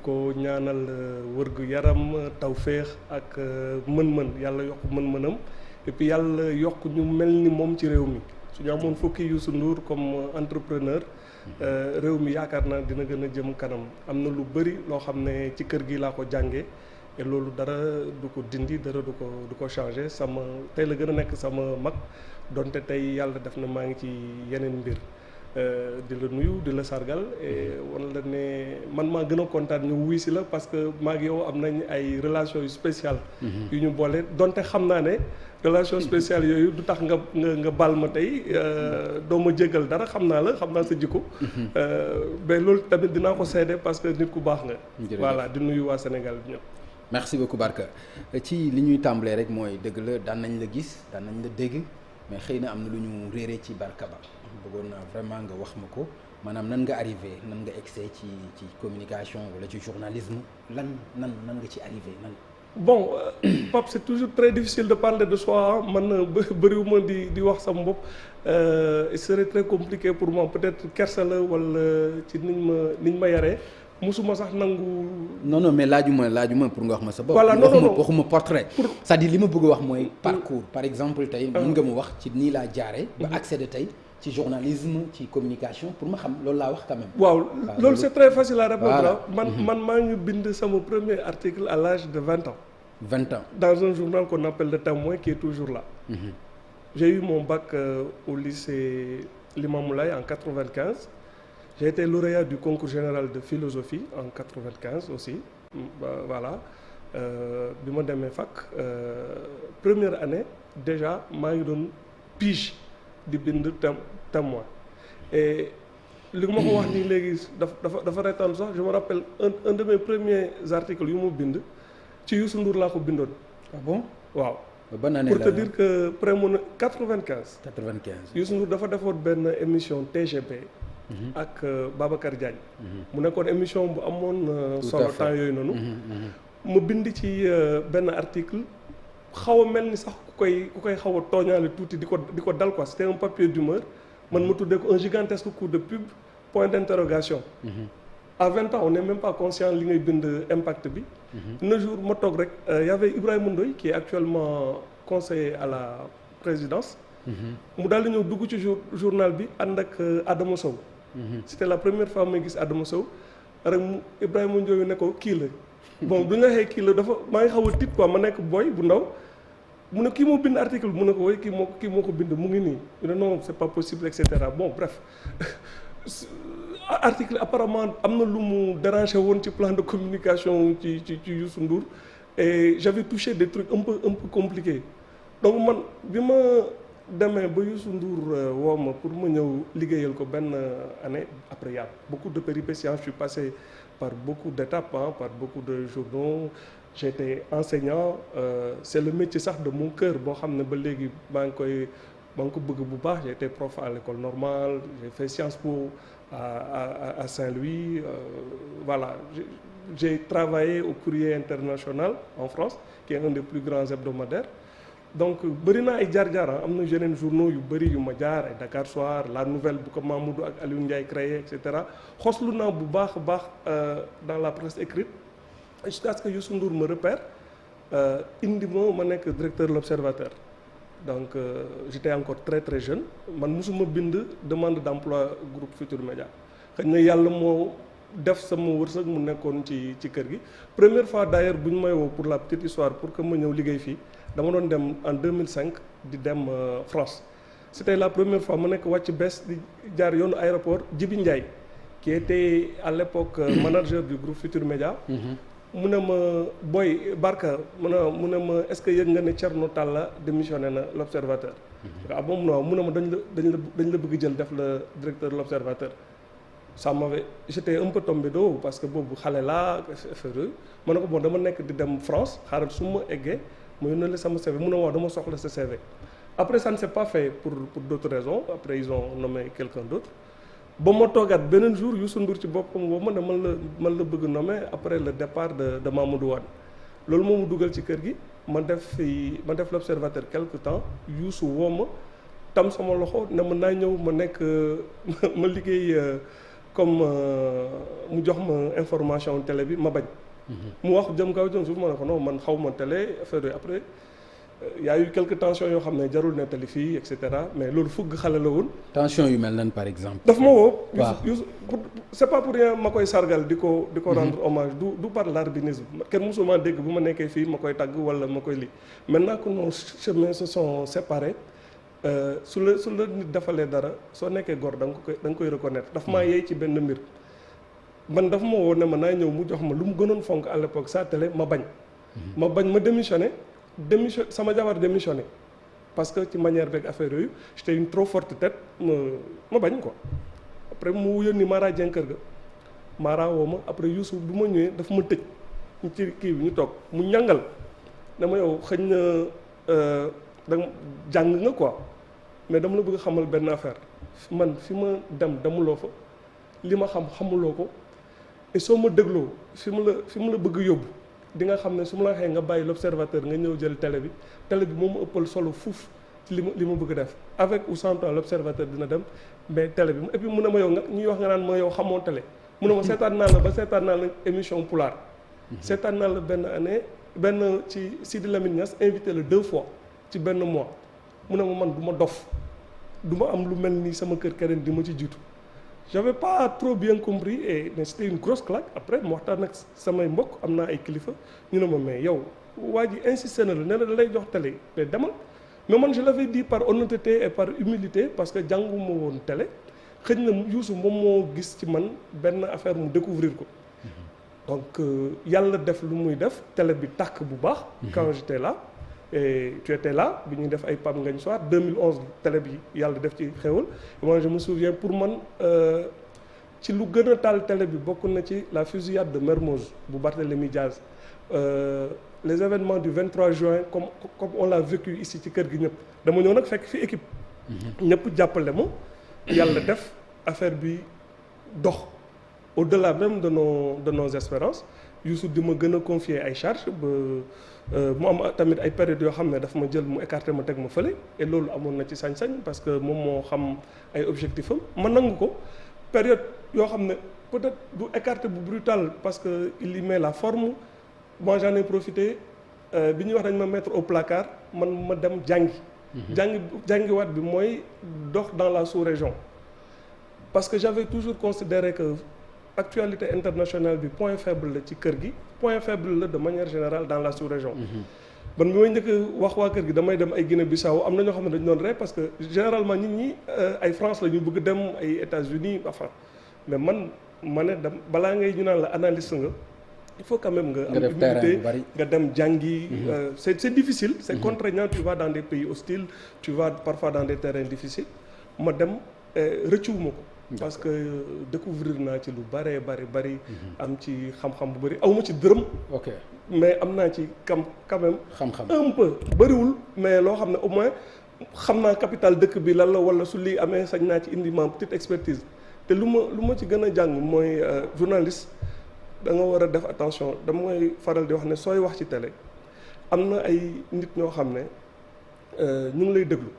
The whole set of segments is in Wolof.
ko ñaanal wërgu yaram tawféex ak mën-mën yàlla yokk mën-mënam et puis yàlla yokk ñu mel ni moom ci réew mi su ñu amoon fukki Youssou Ndour comme entrepreneur réew mi yaakaar naa dina gën a jëm kanam am na lu bëri loo xam ne ci kër gi laa ko jàngee et loolu dara du ko dindi dara du ko changer sama tey la gën a nekk sama mag donte tey yàlla def na maa ngi ci yeneen mbir di la nuyu di la sargal et wan la ne man maa gën a kontaan ñu wuy si la parce que maa ngi yow am nañ ay relation yu spéciale yu ñu boole donte xam naa ne relation spéciale yooyu du tax nga baal ma tey doo ma jéggal dara xam naa sa jikko mais loolu tamit dinaa ko seede parce que nit ku baax nga voilà di nuyu waa Sénégal bi ñëpp merci beaucoup Barka ci li ñuy tàmbalee rek mooy dëgg la daan nañ la gis daan nañ la dégg mais xëy na am na lu ñu réeree ci Barka Ba bëggoon naa vraiment nga wax ma ko maanaam nan nga arrivé nan nga excès ci communication wala ci journalisme nan nga ci arrivé nan. Bon Pape c'est toujours très difficile de parler de soi man bëriwuma di wax sama bopp il serait très compliqué pour moi peut-être kersa la wala ci niñ ma yaree musuma sax nangu. non mais laajuma pour nga wax ma sa bopp. voilà non waxuma portrait. c'est-à-dire li ma bëgg a wax mooy parcours par exemple tey mën nga mu wax ci nii laa jaaree. ba accéder tey ci journalisme ci communication pour ma xam loolu laa wax quand même. waaw loolu c'est très facile à répondre. man maa ngi bind sama premier article à l'âge de 20 ans. 20 ans dans un journal qu'on appelle Le Témoin qui est toujours là. J'ai eu mon bac au lycée Limamoulaye en 95. J'ai été lauréat du concours général de philosophie en 95 aussi. Voilà bi ma demee fac première année déjà maa ngi doon pige di bind Témoin et li ma ko wax nii léegi dafa retaan sax je me rappelle un de mes premiers articles yu ma bind ci Youssou Ndour laa ko bindoon. Ah bon waaw. ban année pour te dire que près mu 95. 95 Youssou Ndour dafa defoon benn émission TGP. ak Babacar Diagne. mu nekkoon émission bu amoon solo temps yooyu noonu. mu bind ci benn article xaw a mel ni sax ku koy xaw a tooñaale tuuti di ko dal quoi c'était un papier d'humeur man ma tuddee ko un gigantesque coup de pub point d'interrogation. À 20 ans on n'est même pas conscient li ngay bind impact bi. un jour ma toog rek y avait Ibrahima Ndoye qui est actuellement conseiller à la présidence. mu daal di ñëw dugg ci journal bi ànd ak Adama Sow. c'était la première fois may gis Adama Sow rek mu Ibrahima Ndoye ne ko kii la bon bu ñu la waxee kii la dafa maa ngi xaw a tiit quoi ma nekk boy bu ndaw mu ne kii moo bind article bi mu ne ko woy kii moo ko bind mu ngi nii mu ne non c'est pas possible et cetera bon bref. article apparemment am na lu mu dérangé woon ci plan de communication ci Youssou Ndour et j'avais touché des trucs un peu compliqués donc man bi ma demee ba Youssou Ndour woo ma pour ma ñëw liggéeyal ko benn année après y a beaucoup de péripéties je suis passé par beaucoup d'étapes par beaucoup de journaux j'étais enseignant c'est le métier sax de mon cœur boo xam ne ba léegi maa ngi ko bëgg bu baax j'ai été prof à l'école normale j'ai fait Sciences Po à Saint-Louis voilà j'ai travaillé au Courrier International en France qui est un des plus grands hebdomadaires donc bëri naa ay jaar-jaar am na yeneen journaux yu bëri yu ma jaar ay Dakar Soir La Nouvelle bu ko Mamadou ak Aliou Ndiaye créé et cetera xoslu naa bu baax a baax dans la presse écrite jusqu'à ce que Youssou Ndour me repère indi ma nekk directeur de l'Observateur donc j'étais encore très très jeune man mosuma bind demande d'emploi groupe Futurs Médias xëy na yàlla moo def sama wërsëg mu nekkoon ci kër gi première fois d'ailleurs bu ñu may woo pour la petite histoire pour que ma ñëw liggéey fii dama doon dem en 2005 di dem France c'était la première fois ma nekk wàcc bees di jaar yoonu aéroport Djibi Ndiaye qui était à l'époque manager du groupe Futurs Médias mu ne ma boy Barka mu ne ma est-ce que yëg nga ne Thierno Talla démissionné na l'Observateur ah bon mu ne ma dañ la bëgg jël def la directeur de l'Observateur ça m'avait j'étais un peu tombé de haut parce que boobu xale laa FRE ma ne ko bon dama nekk di dem France xaaral su ma eggee ma yónnee la sama CV mu ne waaw dama soxla sa CV après ça ne s'est pas fait pour d'autres raisons après ils ont nommé quelqu'un d'autre ba ma toogaat beneen jour Youssou Ndour ci boppam woo ma ne man la bëgg nommer après le départ de Mamadou Wane loolu moo mu dugal ci kër gi ma def l'Observateur quelque temps Youssou woo ma tam sama loxo ne ma naa ñëw ma nekk ma liggéey comme mu jox ma information télé bi ma bañ. mu wax jëm kaw jëm suuf ma ne ko non man xaw ma télé affaire yooyu après y a eu quelques tensions yoo xam ne jarul nettali fii et cetera mais loolu fugg xale la woon. tension yu mel nan par exemple. daf ma woo. waaw c'est pas pour rien ma koy sargal di ko rendre hommage du par l'arbinisme kenn musuma dégg bu ma nekkee fii ma koy tagg wala ma koy lii maintenant que nos chemins se sont séparés su la nit defalee dara soo nekkee góor da nga koy reconnaître daf maa yeey ci benn mbir man daf ma woo ne ma naa ñëw mu jox ma lu mu gënoon fonk à l'époque sa télé ma bañ. ma démissionné sama jabar démissionné parce que ci manière beeg affaire yooyu j'étais une trop forte tête ma bañ quoi après mu yónni Mara Dieng kër ga Mara woo ma après Youssou bu ma ñëwee daf ma tëj ci kii bi ñu toog mu ñàngal dama yow xëñ na da jàng nga quoi mais dama la bëgg xamal benn affaire man fi ma demuloo fa li ma xamuloo ko et soo ma dégloo fi mu la bëgg yóbbu di nga xam ne su ma la waxee nga bàyyi l'observateur nga ñëw jël télé bi moo ma ëppal solo fuuf ci li ma bëgg def avec ou sans toi l'observateur dina dem mais télé bi et puis mu ne ma yow nga ñuy wax nga naan ma yow xamoo télé mu ne ma seetaan naa la émission Pulaar seetaan naa la benn ci Sidi Lamine Niass invité la 2 fois ci benn mois mu ne ma man du ma dof du ma am lu mel ni sama kër keneen di ma ci jiitu j'avais pas trop bien compris mais c'était une grosse claque après mu waxtaan ak samay mbokk am naa ay kilifa ñu ne ma mais yow waa ji insisté na la ne la da lay jox télé mais demal mais man je l'avais dit par honnêteté et par humilité parce que jànguma woon télé xëy na Youssou moom moo gis ci man benn affaire mu découvrir ko donc yàlla def lu muy def télé bi tàkk bu baax quand j'étais là et tu étais là bi ñuy def ay Pape Ngagne Soir 2011 télé bi yàlla def ci xéwal moi je me souviens pour man ci lu gën a taal télé bi bokk na ci la fusillade de Mermoz bu Barthélémy Diaz les événements du 23 juin comme on l'a vécu ici ci kër gi ñëpp dama ñëw nag fekk fi équipe ñëpp jàppale ma yàlla def affaire bi dox au-delà même de nos espérances Youssou di ma gën a confier ay charges ba mu am tamit ay périodes yoo xam ne daf ma jël mu écarté ma teg ma fële et loolu amoon na ci sañ-sañ parce que moom moo xam ay objectifs am ma nangu ko période yoo xam ne peut-être du écarté bu brutal parce que il y met la forme moi j'en ai profité bi ñuy wax dañ ma mettre au placard man ma dem jàngi jàngiwaat bi mooy dox dans la sous-région parce que j'avais toujours considéré que actualité internationale bi point faible la ci kër gi point faible la de manière générale dans la sous-région man bi may njëkk wax waa kër gi damay dem ay Guinée-Bissau am na ñoo xam ne dañu doon rey parce que généralement nit ñi ay France la ñu bëgg dem ay États-Unis enfin mais ma ne dem balaa ngay ñu naan la analyste nga il faut quand même nga am humilité nga dem jàngi c'est difficile c'est contraignant tu vas dans des pays hostiles tu vas parfois dans des terrains difficiles ma dem rëccuwuma ko parce que découvrir naa ci lu bari am ci xam-xam bu bari awma ci dërëm ok mais am naa ci quand même xam-xam un peu bariwul mais loo xam ne au moins xam naa capital dëkk bi lan la wala su lii amee sañ naa ci indi ma petite expertise te lu ma ci gën a jàng mooy journaliste da nga war a def attention damay faral di wax ne sooy wax ci télé am na ay nit ñoo xam ne ñu ngi lay déglu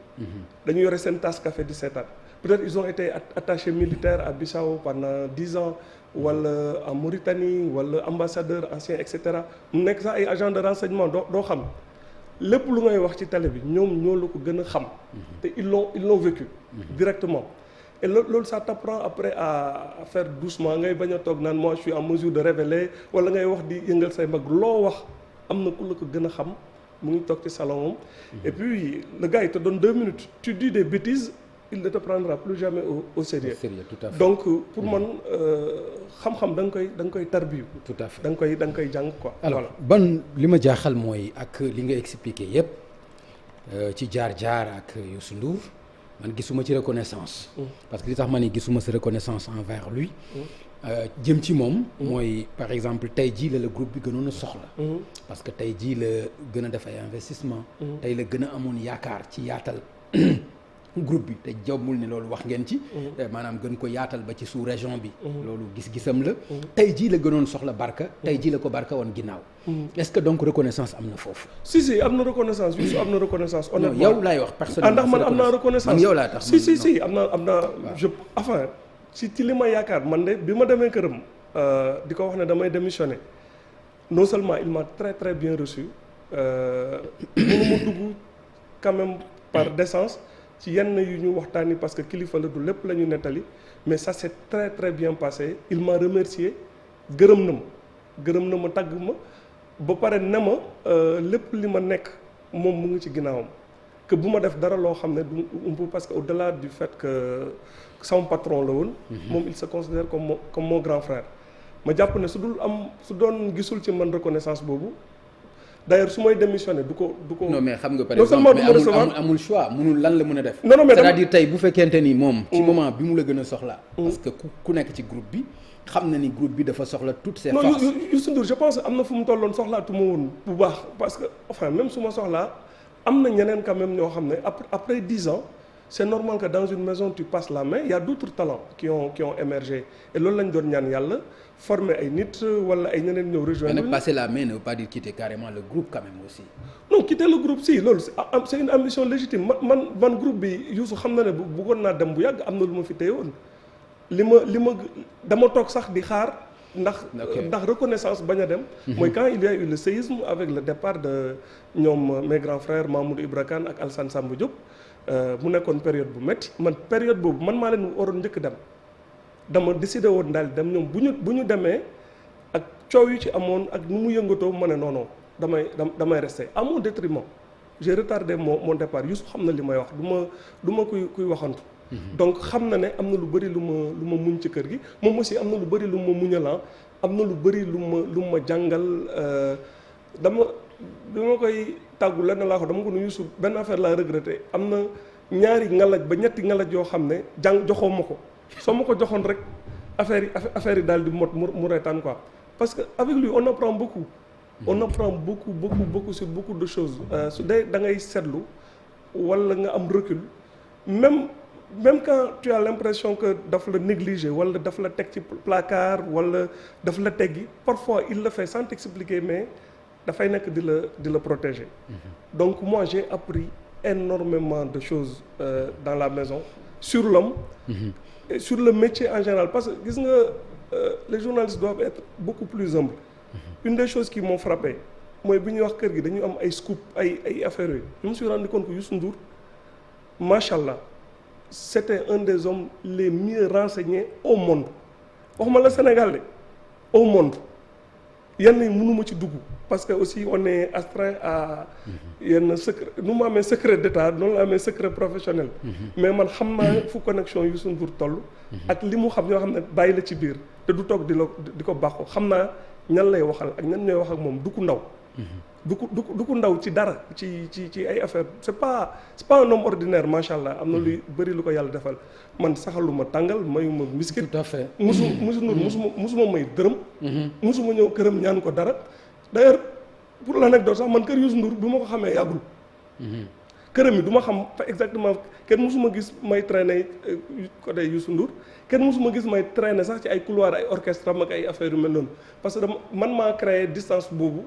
dañu yore seen tasse café di seetaan peut-être ils ont été attachés militaires à Bissau pendant 10 ans wala en Mauritanie wala ambassadeur ancien et cetera mu nekk sax ay agent de renseignement doo xam lépp lu ngay wax ci télé bi ñoom ñoo la ko gën a xam te ils l'ont vécu directement et loolu ça t'apprend après à faire doucement ngay bañ a toog naan moi je suis en mesure de révéler wala ngay wax di yëngal say mbagg loo wax am na ku la ko gën a xam mu ngi toog ci salon moom et puis le gars il te donne 2 minutes tu dis des bêtises il ne te prendra plus jamais au sérieux. Tout à fait. Donc pour man xam-xam da nga koy tarbiyu. Tout à fait da nga koy jàng quoi. alors ban li ma jaaxal mooy ak li nga expliqué yépp ci jaar-jaar ak Youssou Ndour man gisuma ci reconnaissance. parce que li tax ma ni gisuma sa reconnaissance envers lui. jëm ci moom. mooy par exemple tey jii la groupe bi gënoon a soxla. parce que tey jii la gën a def ay investissement. tey la gën a amoon yaakaar ci yaatal. groupe bi te jombul ne loolu wax ngeen ci maanaam gën ko yaatal ba ci sous région bi loolu gis-gisam la tey jii la gënoon soxla Barka tey jii la ko Barka woon ginnaaw est-ce que donc reconnaissance am na foofu si am na reconnaissance Youssou am na reconnaissance honnêtement yow laay wax personnellement ndax man am naa reconnaissance man yow laa tax si am naa je enfin ci li ma yaakaar man de bi ma demee këram di ko wax ne damay démissionner non seulement il m'a très très bien reçu mënu ma dugg quand même par décence ci yenn yu ñu waxtaani parce que kilifa la du lépp la ñu nettali mais ça s'est très très bien passé il m'a remercié gërëm na ma tagg ma ba pare ne ma lépp li ma nekk moom mu ngi ci ginnaawam que bu ma def dara loo xam ne du ump parce que au-delà du fait que sama patron la woon moom il se considère comme mon grand frère ma jàpp ne su doon gisul ci man reconnaissance boobu d'ailleurs su may démissionné du ko. non mais xam nga par exemple amul choix mënul lan la mën a def. non mais c'est-à-dire tey bu fekkente ni moom. ci moment bi mu la gën a soxla. parce que ku nekk ci groupe bi xam na ni groupe bi dafa soxla toutes ses forces. non Youssou Ndour je pense am na fu mu tolloon soxlaatuma woon bu baax parce que enfin même su ma soxlaa am na ñeneen quand même ñoo xam ne après 10 ans c'est normal que dans une maison tu passes la main il y a d'autres talents qui ont émergé et loolu lañ doon ñaan yàlla. former ay nit wala ay ñeneen ñëw rejoindre. mais nag passer la main ne veut pas dire quitter carrément le groupe quand même aussi. non quitter le groupe si loolu c'est une ambition légitime man groupe bi Youssou xam na ne bëggoon naa dem bu yàgg am na lu ma fi téye woon li ma dama toog sax di xaar ndax reconnaissance bañ a dem. mooy quand il y a eu le séisme avec le départ de ñoom mes grands frères Mamadou Ibra Kane ak Alassane Samba Diop mu nekkoon période bu métti man période boobu man maa leen waroon njëkk dem. dama décidé woon daal dem ñoom bu ñu demee ak coow yu ci amoon ak nu mu yëngatoo ma ne non damay rester à mon détriment j'ai retardé mon départ Youssou xam na li may wax du ma kuy waxantu. donc xam na ne am na lu bëri lu ma muñ ci kër gi moom aussi am na lu bëri lu ma muñalan am na lu bëri lu ma jàngal bi ma koy tàggu lenn laa ko dama ko nu Youssou benn affaire laa regretté am na ñaari ngalaj ba ñetti ngalaj yoo xam ne joxoo ma ko. soo ma ko joxoon rek affaire yi daal di mot mu reetaan quoi parce que avec lui on apprend beaucoup. on apprend beaucoup sur beaucoup de choses su dee da ngay seetlu wala nga am recul même quand tu as l'impression que daf la négliger wala daf la teg ci placard wala daf la teggi parfois il le fait sans t'expliquer mais dafay nekk di la protéger. donc moi j'ai appris énormément de choses dans la maison sur l'homme et sur le métier en général parce que gis nga les journalistes doivent être beaucoup plus humbles. Une des choses qui m'ont frappé mooy bi ñuy wax kër gi dañu am ay scoop ay affaires yooyu je me suis rendu compte que Youssou Ndour machallah c'était un des hommes les mieux renseignés au monde waxuma la Sénégal de au monde yenn yi mënuma ci dugg parce que aussi on est astreint à yenn secret nu mu amee secret d'état noonu la amee secret professionnel mais man xam naa fu connexion Youssou Ndour toll ak li mu xam ñoo xam ne bàyyi la ci biir te du toog di ko bàqu xam naa ñan lay waxal ak ñan ñooy wax ak moom du ku ndaw du ku ndaw ci dara ci ay affaire c'est pas un homme ordinaire macha allah am na luy bëri lu ko yàlla defal man saxaluma tàngal mayuma miskit tout à fait musuma may dërëm musuma ñëw këram ñaan ko dara d'ailleurs pour l'anecdote sax man kër Youssou Ndour bi ma ko xamee yàggul këram yi du ma xam exactement kenn musuma gis may traîner côté Youssou Ndour kenn musuma gis may traîner sax ci ay couloir ay orchestre am ak ay affaires yu mel noonu parce que man maa créé distance boobu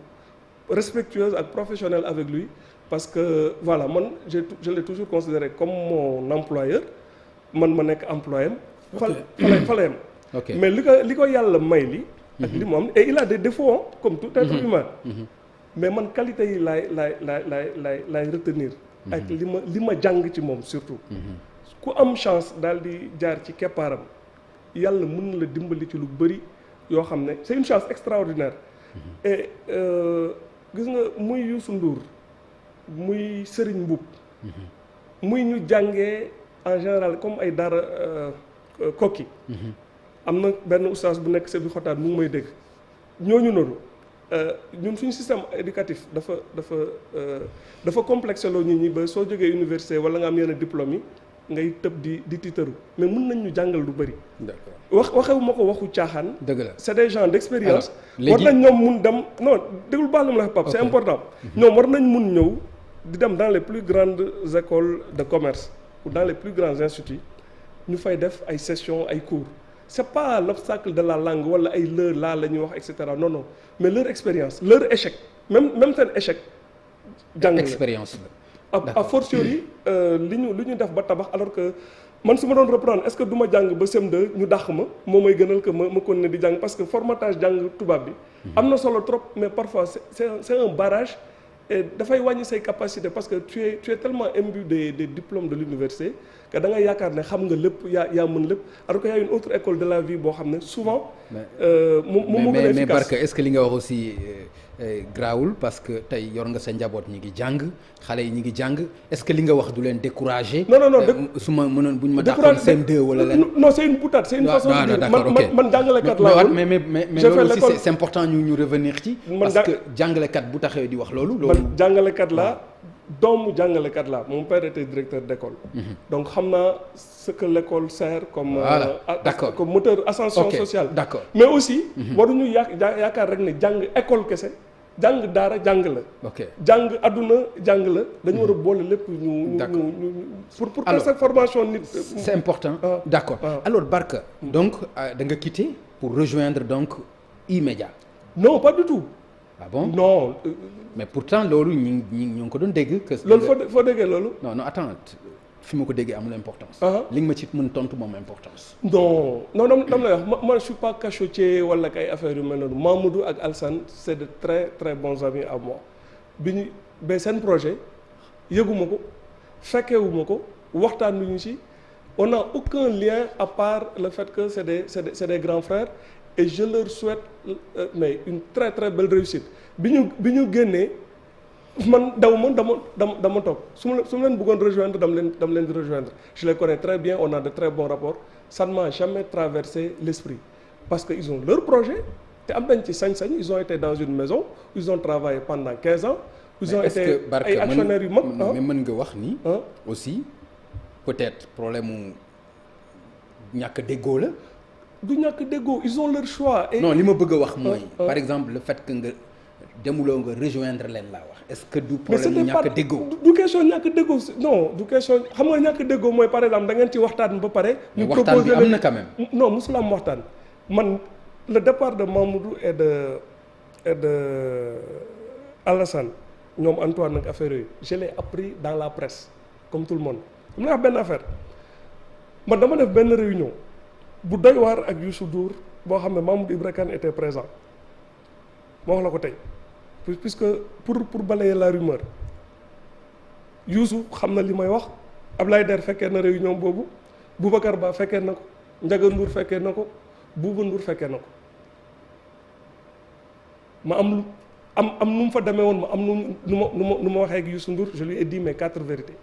respectueuse ak professionnelle avec lui parce que voilà man je l'ai toujours considéré comme mon employeur man ma nekk employé am fa yam mais li ko yàlla may li ak li mu am et il a des défauts comme tout être humain mais man qualité yi laay retenir ak li ma jàng ci moom surtout ku am chance daal di jaar ci keppaaram yàlla mën na la dimbali ci lu bëri yoo xam ne c'est une chance extraordinaire et gis nga muy Youssou Ndour muy Serigne Mboup muy ñu jàngee en général comme ay daara kokki am na benn oustaz bu nekk Sébi Xotaan mu ngi may dégg ñooñu noonu ñun suñu système éducatif dafa complexé loo nit ñi ba soo jógee université wala nga am yenn diplôme yi ngay tëb di tiitaru mais mën nañ ñu jàngal lu bëri. d'accord waxewu ma ko waxu caaxaan. dëgg la c'est des gens d'expérience. war nañ ñoom mun dem non déglu baax la Pape c'est important. ñoom war nañ mun ñëw di dem dans les plus grandes écoles de commerce ou dans les plus grands instituts ñu fay def ay sessions ay cours c'est pas l'obstacle de la langue wala ay leur laa la ñuy wax et cetera non mais leur expérience leur échec même seen échec. jàng la expérience la. a fortiori li ñu def ba tabax alors que man su ma doon reprendre est-ce que du ma jàng ba CM2 ñu dàq ma moo may gënal que ma continuer di jàng parce que formatage jàng tubaab bi. am na solo trop mais parfois c'est un barrage. et dafay wàññi say capacité parce que tu es tellement imbu des diplômes de l'université que da nga yaakaar ne xam nga lépp yaa mën lépp alors que y a une autre école de la vie boo xam ne souvent. mu gën a efficace mais Barka est-ce que li nga wax aussi grawul parce que tey yor nga sa njaboot ñi ngi jàng xale yi ñi ngi jàng est-ce que li nga wax du leen décourager. non su ma mënoon bu ñu ma dàqoon CM2 wala leen. non c'est une boutade c'est une façon de dire man jàngalekat laa woon mais loolu aussi c'est important ñu revenir ci. parce que jàngalekat bu taxee di wax loolu. man jàngalekat laa doomu jàngalekat laa mon père était directeur d'école. donc xam naa ce que l'école sert comme. d'accord comme moteur ascension sociale. d'accord mais aussi. waruñu yaakaar rek ne jàng école kese. jàng daara jàng la. ok jàng adduna jàng la dañu war a boole lépp ñu. pour que cette formation nit. c'est important. d'accord alors Barka. donc da nga quitter pour rejoindre donc E-Media. non pas du tout. ah bon non. mais pourtant loolu ñu ngi ko doon dégg. que loolu foo déggee loolu. non attends fi ma ko déggee amul importance. li nga ma ci mën tontu moom importance. non dama lay wax moi je suis pas cachotier wala kay affaire yu mel noonu Mamadou ak Alsane c'est de très très bons amis à moi bi ñu ba seen projet yëguma ko fekkewuma ko waxtaanuñu ci on n'a aucun lien à part le fait que c'est des grands frères et je leur souhaite mais une très très belle réussite bi ñu génnee. man dama toog su ma leen bëggoon rejoindre dama leen di rejoindre je les connais très bien on a de très bons rapports ça ne m'a jamais traversé l'esprit parce que ils ont leur projet te am nañ ci sañ-sañ ils ont été dans une maison ils ont travaillé pendant 15 ans ils ont été ay actionnaires yu mag mais mën nga wax ni aussi peut-être problème mu ñàkk déggoo la du ñàkk déggoo ils ont leur choix non li ma bëgg a wax mooy par exemple le fait que nga demuloo nga rejoindre leen laa wax est-ce que du problème mu ñàkk déggoo du question ñàkk déggoo non du question xam nga ñàkk déggoo mooy par exemple da ngeen ci waxtaan ba pare. ñu waxtaan bi am na quand même. non mosul am waxtaan man le départ de Mamadou et de Alassane ñoom Antoine ak affaire yooyu je l'ai appris dans la presse comme tout le monde. xam nga wax benn affaire man dama def benn réunion bu doy waar ak Youssou Ndour boo xam ne Mamadou Ibra Kane était présent moo wax la ko tey. puisque pour balayer la rumeur Youssou xam na li may wax Ablaye Der fekkee na réunion boobu Boubacar Ba fekkee na ko Ndiaga Ndour fekkee na ko Bouba Ndour fekkee na ko ma am nu mu fa demee woon ma am nu ma waxee ak Youssou Ndour je lui ai dit mes 4 vérités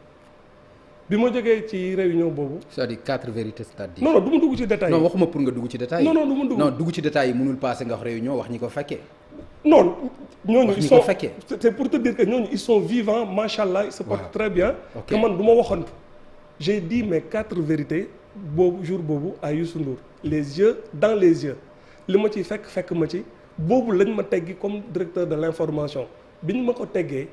bi ma jógee ci réunion boobu. c'est-à-dire 4 vérités c'est-à-dire. non du ma dugg ci détail non waxuma pour nga dugg ci détail non du ma dugg non dugg ci détail yi mënul passer nga wax réunion wax ñi ko fekkee. non ñooñu ils sont fekkee c'est pour te dire que ñooñu ils sont vivants machallah ils se portent très bien. que man du ma waxantu. j'ai dit mes 4 vérités boobu jour boobu à Youssou Ndour les yeux dans les yeux li ma ci fekk ma ci boobu lañ ma teggi comme directeur de l'information bi ñu ma ko teggee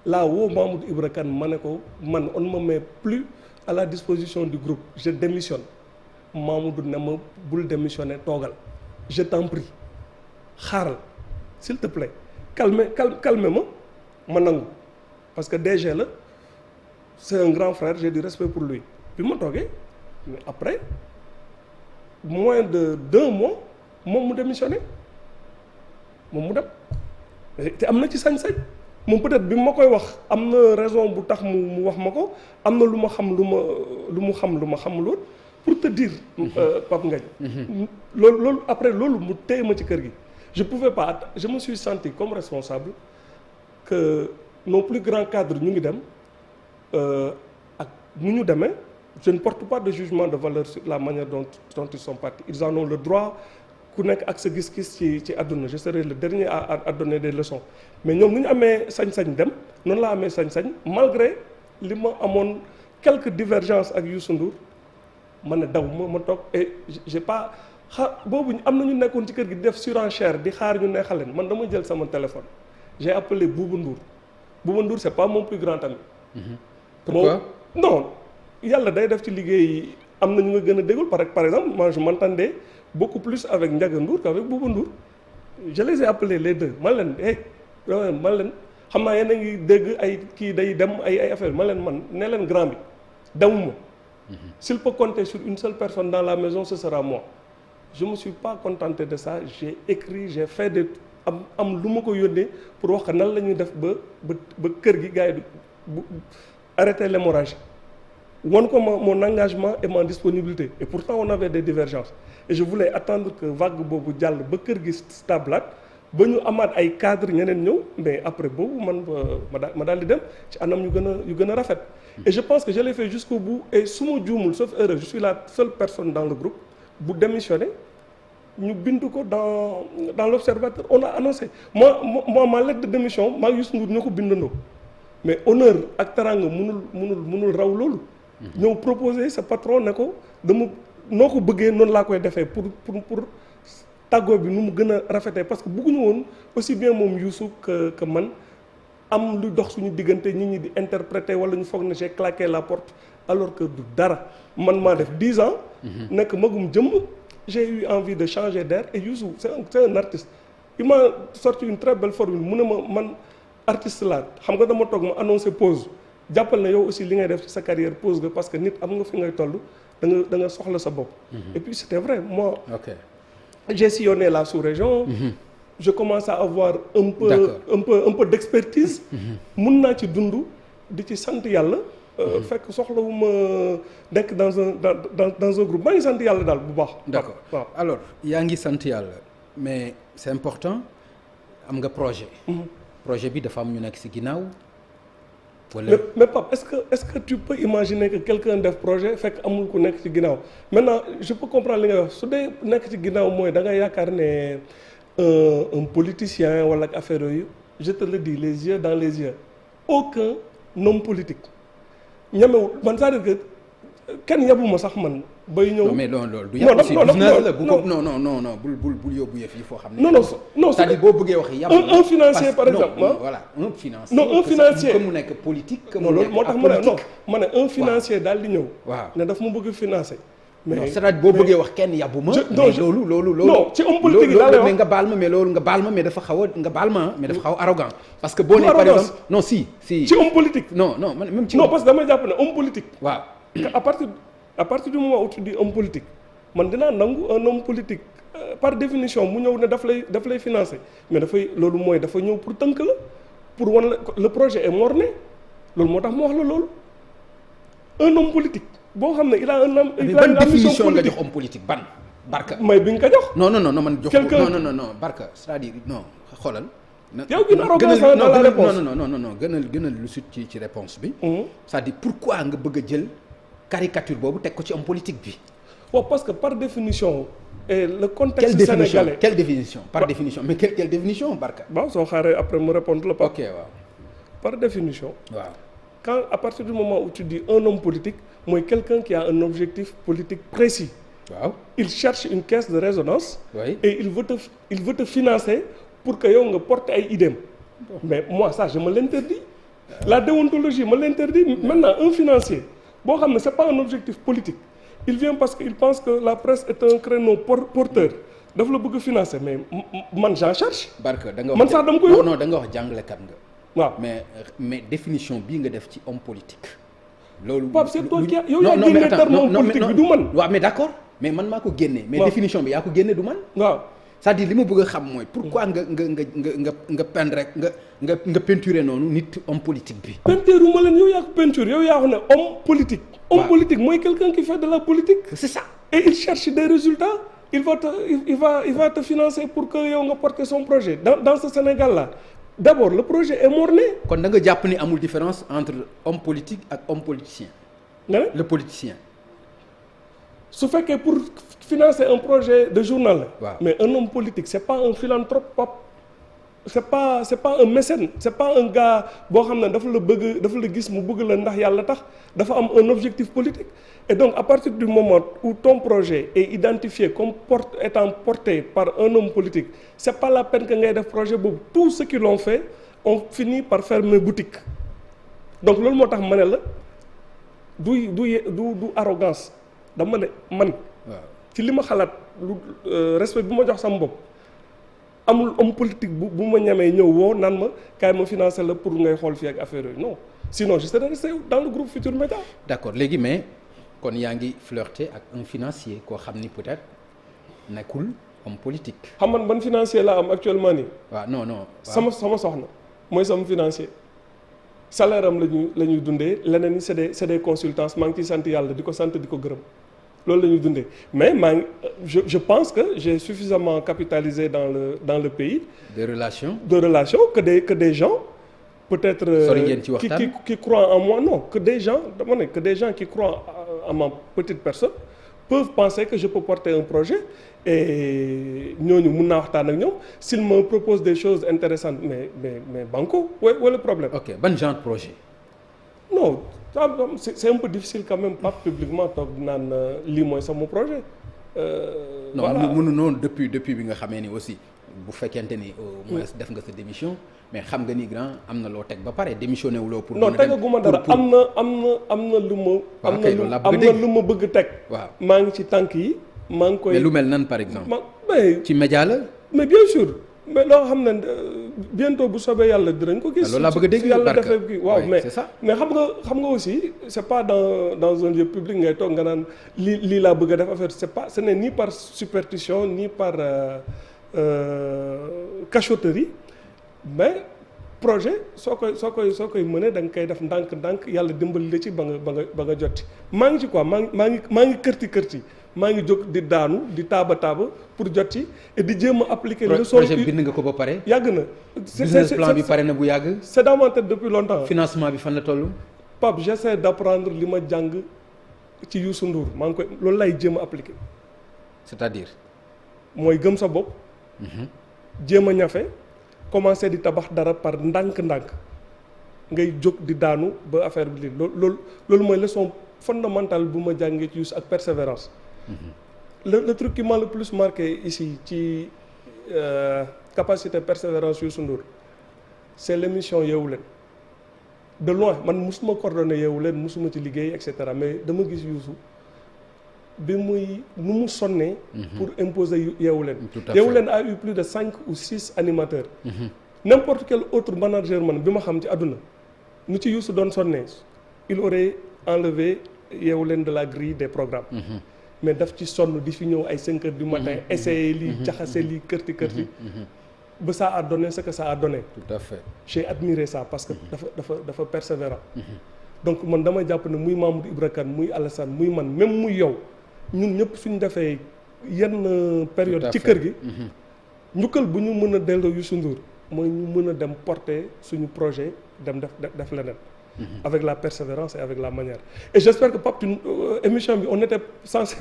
laa woo Mamadou Ibra Kane ma ne ko man on ne me met plus à la disposition du groupe je démissionne Mamadou ne ma bul démissionner toogal je t'en prie xaaral s'il te plaît calme ma nangu parce que DG la c'est un grand frère j'ai du respect pour lui bi ma toogee mais après moins de 2 mois moom mu démissionné moom mu dem te am na ci sañ-sañ moom peut-être bi ma koy wax am na raison bu tax mu wax ma ko am na lu ma xam lu mu xamul woon pour te dire Pape Ngagne loolu après loolu mu téye ma ci kër gi je pouvais pas je me suis senti comme responsable que nos plus grands cadres ñu ngi dem ak nu ñu demee je ne porte pas de jugement de valeur sur la manière dont ils sont partis ils en ont le droit ku nekk ak sa gis-gis ci àdduna je serai le dernier à donner des leçons mais ñoom ni ñu amee sañ-sañ dem noonu laa amee sañ-sañ malgré li ma amoon quelques divergences ak Youssou Ndour ma ne daw ma toog et j'ai pas boobu am na ñu nekkoon ci kër gi di def surenchère di xaar ñu neexal leen man dama jël sama téléphone j'ai appelé Bouba Ndour c'est pas mon plus grand ami. Pourquoi? Non yàlla day def ci liggéey am na ñu nga gën a déglu par exemple moi je m'entendais beaucoup plus avec Ndiaga Ndour qu'avec Bouba Ndour je les ai appelés les deux man leen xam naa yéen a ngi dégg ay kii day dem ay affaire man leen man ne leen grand bi demuma S'il peut compter sur une seule personne dans la maison, ce sera moi. Je me suis pas contenté de ça, j'ai écrit, j'ai fait des am lu ma ko yónnee pour wax nan la ñuy def ba kër gi gars yi arrêter l'hémorragie. Won ko mon engagement et ma disponibilité, et pourtant on avait des divergences et je voulais attendre que vague boobu jàll ba kër gi stable ba ñu amaat ay cadres ñeneen ñëw, mais après boobu man ma daal di dem ci anam yu gën a rafet. Et je pense que je l'ai fait jusqu'au bout, et su ma juumul sauf erreur je suis la seule personne dans le groupe bu démissionné. ñu bindu ko dans l'observateur, on a annoncé moi ma lettre de démission maa Youssou Ndour ñoo ko bindandoo, mais honneur ak teranga mënul raw loolu. ñëw proposer sa patron ne ko dama noo ko bëggee noonu laa koy defee pour tàggoo bi nu mu gën a rafetee, parce que bëgguñu woon aussi bien moom Youssou que man am lu dox suñu diggante nit ñi di interpréter wala ñu foog ne j'ai claqué la porte alors que du dara. Man maa def 10 ans. nekk magum jëmm. J'ai eu envie de changer d'air, et Youssou c'est un artiste. Il m'a sorti une très belle formule mu ne ma man artiste laa xam nga dama toog ma annoncé pause jàppal na yow aussi li ngay def ci sa carrière pause nga, parce que nit am nga fi ngay toll da nga soxla sa bopp. Et puis c'était vrai, moi j'ai sillonné la sous-région. Je commence à avoir un peu d'expertise. Mun naa ci dund di ci sant yàlla. Fekk soxlawuma nekk dans un groupe maa ngi sant yàlla daal bu baax. D'accord waaw. Alors yaa ngi sant yàlla, mais c'est important am nga projet. Projet bi dafa am ñu nekk ci ginnaaw. Wala mais Pape, est-ce que tu peux imaginer que quelqu'un def projet fekk amul ku nekk ci ginnaaw. Maintenant je peux comprendre li nga wax, su dee nekk ci ginnaaw mooy da nga yaakaar ne un politicien wala ak affaire yooyu, je te le dis les yeux dans les yeux, aucun homme politique ñamewul man, c'est-à-dire que kenn yabuma sax man bay ñëw. non mais loolu du yàpp aussi business la bu ko non bul yóbbu yëf yi foo xam ne. non c'est-à-dire boo bëggee wax yàpp un financier par exemple. voilà un financier. non un financier que mu nekk politique. que mu loolu nekk moo tax ma ne un financier daal di ñëw. waaw ne daf ma bëgg financer. mais c'est-à-dire boo bëggee wax kenn yabuma. mais loolu. non ci homme politique yi laa lay wax mais nga baal ma mais dafa xaw a arrogant. parce que boo nee par exemple non si. ci homme politique. non man même ci. non parce que damay jàpp ne homme politique. waaw à partir du moment où tu dis homme politique man dinaa nangu un homme politique par définition mu ñëw ne daf lay financer, mais loolu mooy dafa ñëw pour tënk la, pour wan la le projet est mort-né. Loolu moo tax mu wax la loolu. Un homme politique boo xam ne il a un ban définition nga jox homme politique ban Barka. may bi nga ko jox. non man jox non Barka, c'est-à-dire non xoolal. yow gën arrogance dans la réponse. non gënal lu sut ci réponse bi. C'est-à-dire pourquoi nga bëgg a jël caricature boobu teg ko ci homme politique bi. waaw parce que par définition. et le contexte sénégalais quelle définition par définition mais quelle définition Barka. waaw soo xaaree après me répondre la. ok waaw. par définition. waaw. quand à partir du moment où tu dis un homme politique mooy quelqu'un qui a un objectif politique précis. waaw. Il cherche une caisse de résonance. Oui. Et il veut te financer pour que yow nga porte ay idéem. Mais moi ça je me l'interdis. La déontologie me l'interdit. Maintenant un financier boo xam ne c'est pas un objectif politique. Il vient parce qu'il pense que la presse est un créneau porteur. Daf la bëgg financer mais man j'en cherche. Barka da nga wax man sax dama koy non da nga wax jàngalekat nga. waaw mais définition bii nga def ci homme politique. loolu Pape c'est toi qui yow yaa génne terme homme politique bi du man. waaw mais d'accord mais man maa ko génne. mais définition bi yaa ko génne du man. waaw c'est-à-dire li ma bëgg a xam mooy. pourquoi nga peindre rek nga peinturer noonu nit homme politique bi. peinture wu ma leen yow yaa ko peinture yow yaa ko ne homme politique. homme politique mooy quelqu'un qui fait de la politique. c'est ça. Et il cherche des résultats. Il va te financer pour que yow nga porter son projet dans ce Sénégal là. D'abord le projet est mort-né. kon da nga jàpp ni amul différence entre homme politique ak homme politicien. nga ne le politicien. su fekkee pour financer un projet de journal la. waaw. Mais un homme politique c'est pas un philanthrope, c'est pas un mécène, c'est pas un gars boo xam ne dafa la gis mu bëgg la ndax yàlla tax dafa am un objectif politique. Et donc à partir du moment où ton projet est identifié comme étant porté par un homme politique, c'est pas la peine que ngay def projet boobu. Tous ceux qui l'ont fait ont fini par fermer boutique. Donc loolu moo tax ma ne la du arrogance dama ne man. waaw ci li ma xalaat respect bi ma jox sama bopp amul homme politique bu ma ñemee ñëw woo naan ma kaay ma financer la pour ngay xool fii ak affaire yooyu non sinon je serais resté dans le groupe Futurs Médias. d'accord léegi mais kon yaa ngi flirter ak un financier koo xam ni peut-être nekkul homme politique. xam man ban financier laa am actuellement nii. waaw non. sama soxna mooy sama financier. salaire am la ñuy dundee leneen ni c'est des consultants maa ngi ciy sant yàlla di ko sant di ko gërëm loolu la ñuy dundee mais je pense que j'ai suffisamment capitalisé dans le pays. de relations que des gens peut-être qui croient en moi non que des gens dama ne que des gens qui croient en ma petite personne peuvent penser que je peux porter un projet et ñooñu mun naa waxtaan ak ñoom s'ils me proposent des choses intéressantes mais banco wala problème. ok ban genre de projet. non c'est un peu difficile quand même pas publiquement toog naan lii mooy sama projet. voilà non mënu noonu depuis bi nga xamee ni aussi bu fekkente ni au moins def nga sa démission mais xam nga ni grand am na loo teg ba pare démissionné wuloo pour. non tegaguma dara am na lu ma bëgg teg. waaw maa ngi ci tànk yi. maa ngi koy mais lu mel nan par exemple. mais ci média la. mais bien sûr mais loo xam ne bientôt bu soobee yàlla dinañ ko gis. loolu laa bëgg a dégg yàlla defee kii waaw mais c'est ça. mais xam nga aussi c'est pas dans un lieu public ngay toog nga naan lii laa bëgg a def affaire ce n'est ni par superstition ni par cachotterie mais projet soo koy mënee da nga koy def ndànk yàlla dimbali la ci ba nga jotti maa ngi ci quoi maa ngi kërti maa ngi jóg di daanu di taaba pour jot ci et di jéem a appliquer leçon. projet bind nga ko ba pare. yàgg na. business plan bi pare na bu yàgg. c'est dans ma tête depuis longtemps. financement bi fan la toll. Pape j'essaie d'apprendre li ma jàng ci Youssou Ndour maa ngi koy loolu lay jéem a appliquer. c'est-à-dire. mooy gëm sa bopp. jéem a ñafe commencer di tabax dara par ndànk-ndànk ngay jóg di daanu ba affaire bi lii loolu mooy leçon fondamentale bu ma jàngee ci Youssou ak persévérance. Le truc qui m'a le plus marqué ici ci capacité persévérance Youssou Ndour c'est l'émission Yeewu Leen de loin man musuma coordonné Yeewu Leen musuma ci liggéey et cetera mais dama gis Youssou bi nu mu sonnee pour imposer Yeewu Leen. Yeewu Leen a eu plus de 5 ou 6 animateurs. N'importe quel autre manager man bi ma xam ci àdduna nu ci Youssou doon sonnee il aurait enlevé Yeewu Leen de la grille des programmes. mais daf ci sonn di fi ñëw ay 5 heures du matin essayer lii jaxase lii kërti ba ça a donné ce que ça a donné. tout à fait j'ai admiré ça parce que dafa persévérant. donc man dama jàpp ne muy Mamadou Ibra Kane muy Alassane muy man même muy yow ñun ñëpp suñu defee yenn période ci kër gi njukkal bu ñu mën a delloo Youssou Ndour mooy ñu mën a dem porter suñu projet dem def leneen. avec la persévérance et avec la manière et j'espère que Pape émission bi on était censé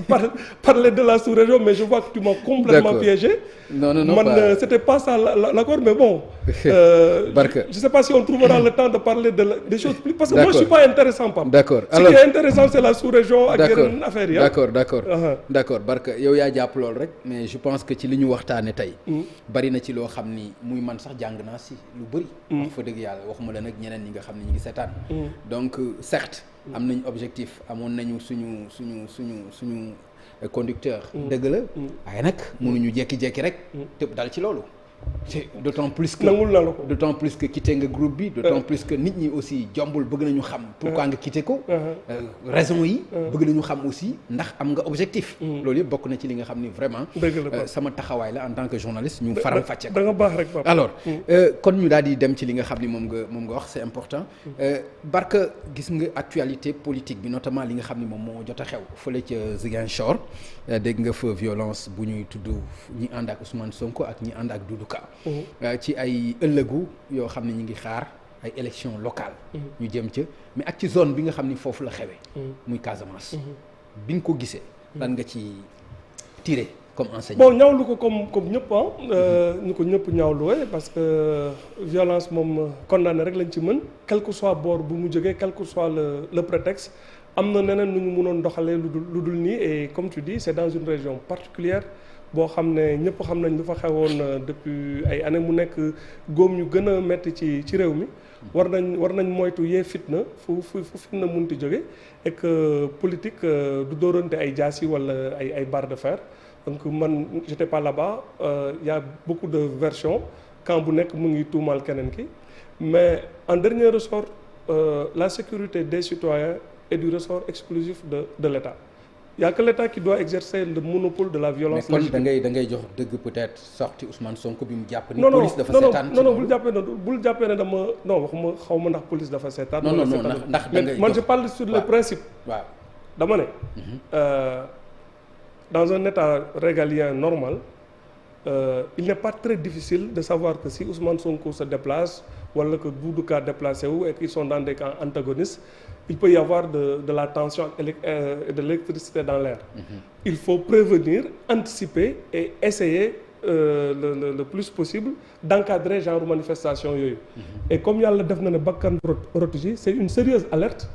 parler de la sous-région mais je vois que tu m'as complètement piégé. non man c'était pas ça l'accord mais bon. Barka je sais pas si on trouvera le temps de parler des choses plus parce que moi je suis pas intéressant Pape. d'accord alors ce qui est intéressant c'est la sous-région ak yeneen affaires yi. d'accord Barka yow yaa jàpp loolu rek mais je pense que ci li ñu waxtaane tey. bari na ci loo xam ni muy man sax jàng naa si lu bëri. wax fa dëgg yàlla waxuma la nag ñeneen ñi nga xam ne ñu ngi seetaan. donc certes am nañ objectif amoon nañu suñu conducteur dëgg la waaye nag mënuñu jekki-jekki rek tëb dal ci loolu c'est d'autant plus que quitté nga groupe bi d'autant plus que nit ñi aussi jombul bëgg nañu xam pourquoi nga quitté ko raison yi bëgg nañu xam aussi ndax am nga objectif loolu yëpp bokk na ci li nga xam ni vraiment sama taxawaay la en tant que journaliste ñu faram fàcce ko da nga baax rek Pape alors kon ñu daal di dem ci li nga xam ni moom nga wax c'est important Barka gis nga actualité politique bi notamment li nga xam ni moom moo jot a xew fële ca Ziguinchor dégg nga fa violence bu ñuy tudd ñi ànd ak Ousmane Sonko ak ñi ànd ak Doudou Ka ci ay ëllëgu yoo xam ne ñu ngi xaar ay élections locales ñu jëm ca mais ak ci zone bi nga xam ni foofu la xewee muy Casamance bi nga ko gisee lan nga ci tiré comme enseignement bon ñaawlu ko comme ñëpp ñu ko ñëpp ñaawluwee parce que violence moom condamné rek lañ ci mën quel que soit boor bu mu jógee quel que soit le prétexte am na neneen nu ñu mënoon doxalee lu dul nii et comme tu dis c'est dans une région particulière boo xam ne ñëpp xam nañ lu fa xewoon depuis ay années mu nekk góom ñu gën a metti ci réew mi war nañ moytu yee fitna fu fitna munti jóge et que politique du dóorante ay jaasi wala ay barre de fer donc man j'étais pas là-bas y a beaucoup de versions camp bu nekk mu ngi tuumaal keneen ki mais en dernier ressort la sécurité des citoyens est du ressort exclusif de l'État. Il y a que l'État qui doit exercer le monopole de la violence. mais kon da ngay jox dëgg peut-être sorti Ousmane Sonko bi mu jàpp ni. police dafa seetaan non bul jàppee ne dama non waxuma xaw ma ndax police dafa seetaan. non ndax da ngay man je parle sur le principe. waaw dama ne. dans un état régalien normal il n'est pas très difficile de savoir que si Ousmane Sonko se déplace wala que Doudou Ka déplacé wu et qu'ils sont dans des camps antagonistes. Il peut y avoir de la tension et de l'électricité dans l'air. Il faut prévenir, anticiper et essayer le plus possible d'encadrer genre manifestation yooyu. Et comme yàlla def na ne bakkan protégé, c'est une sérieuse alerte,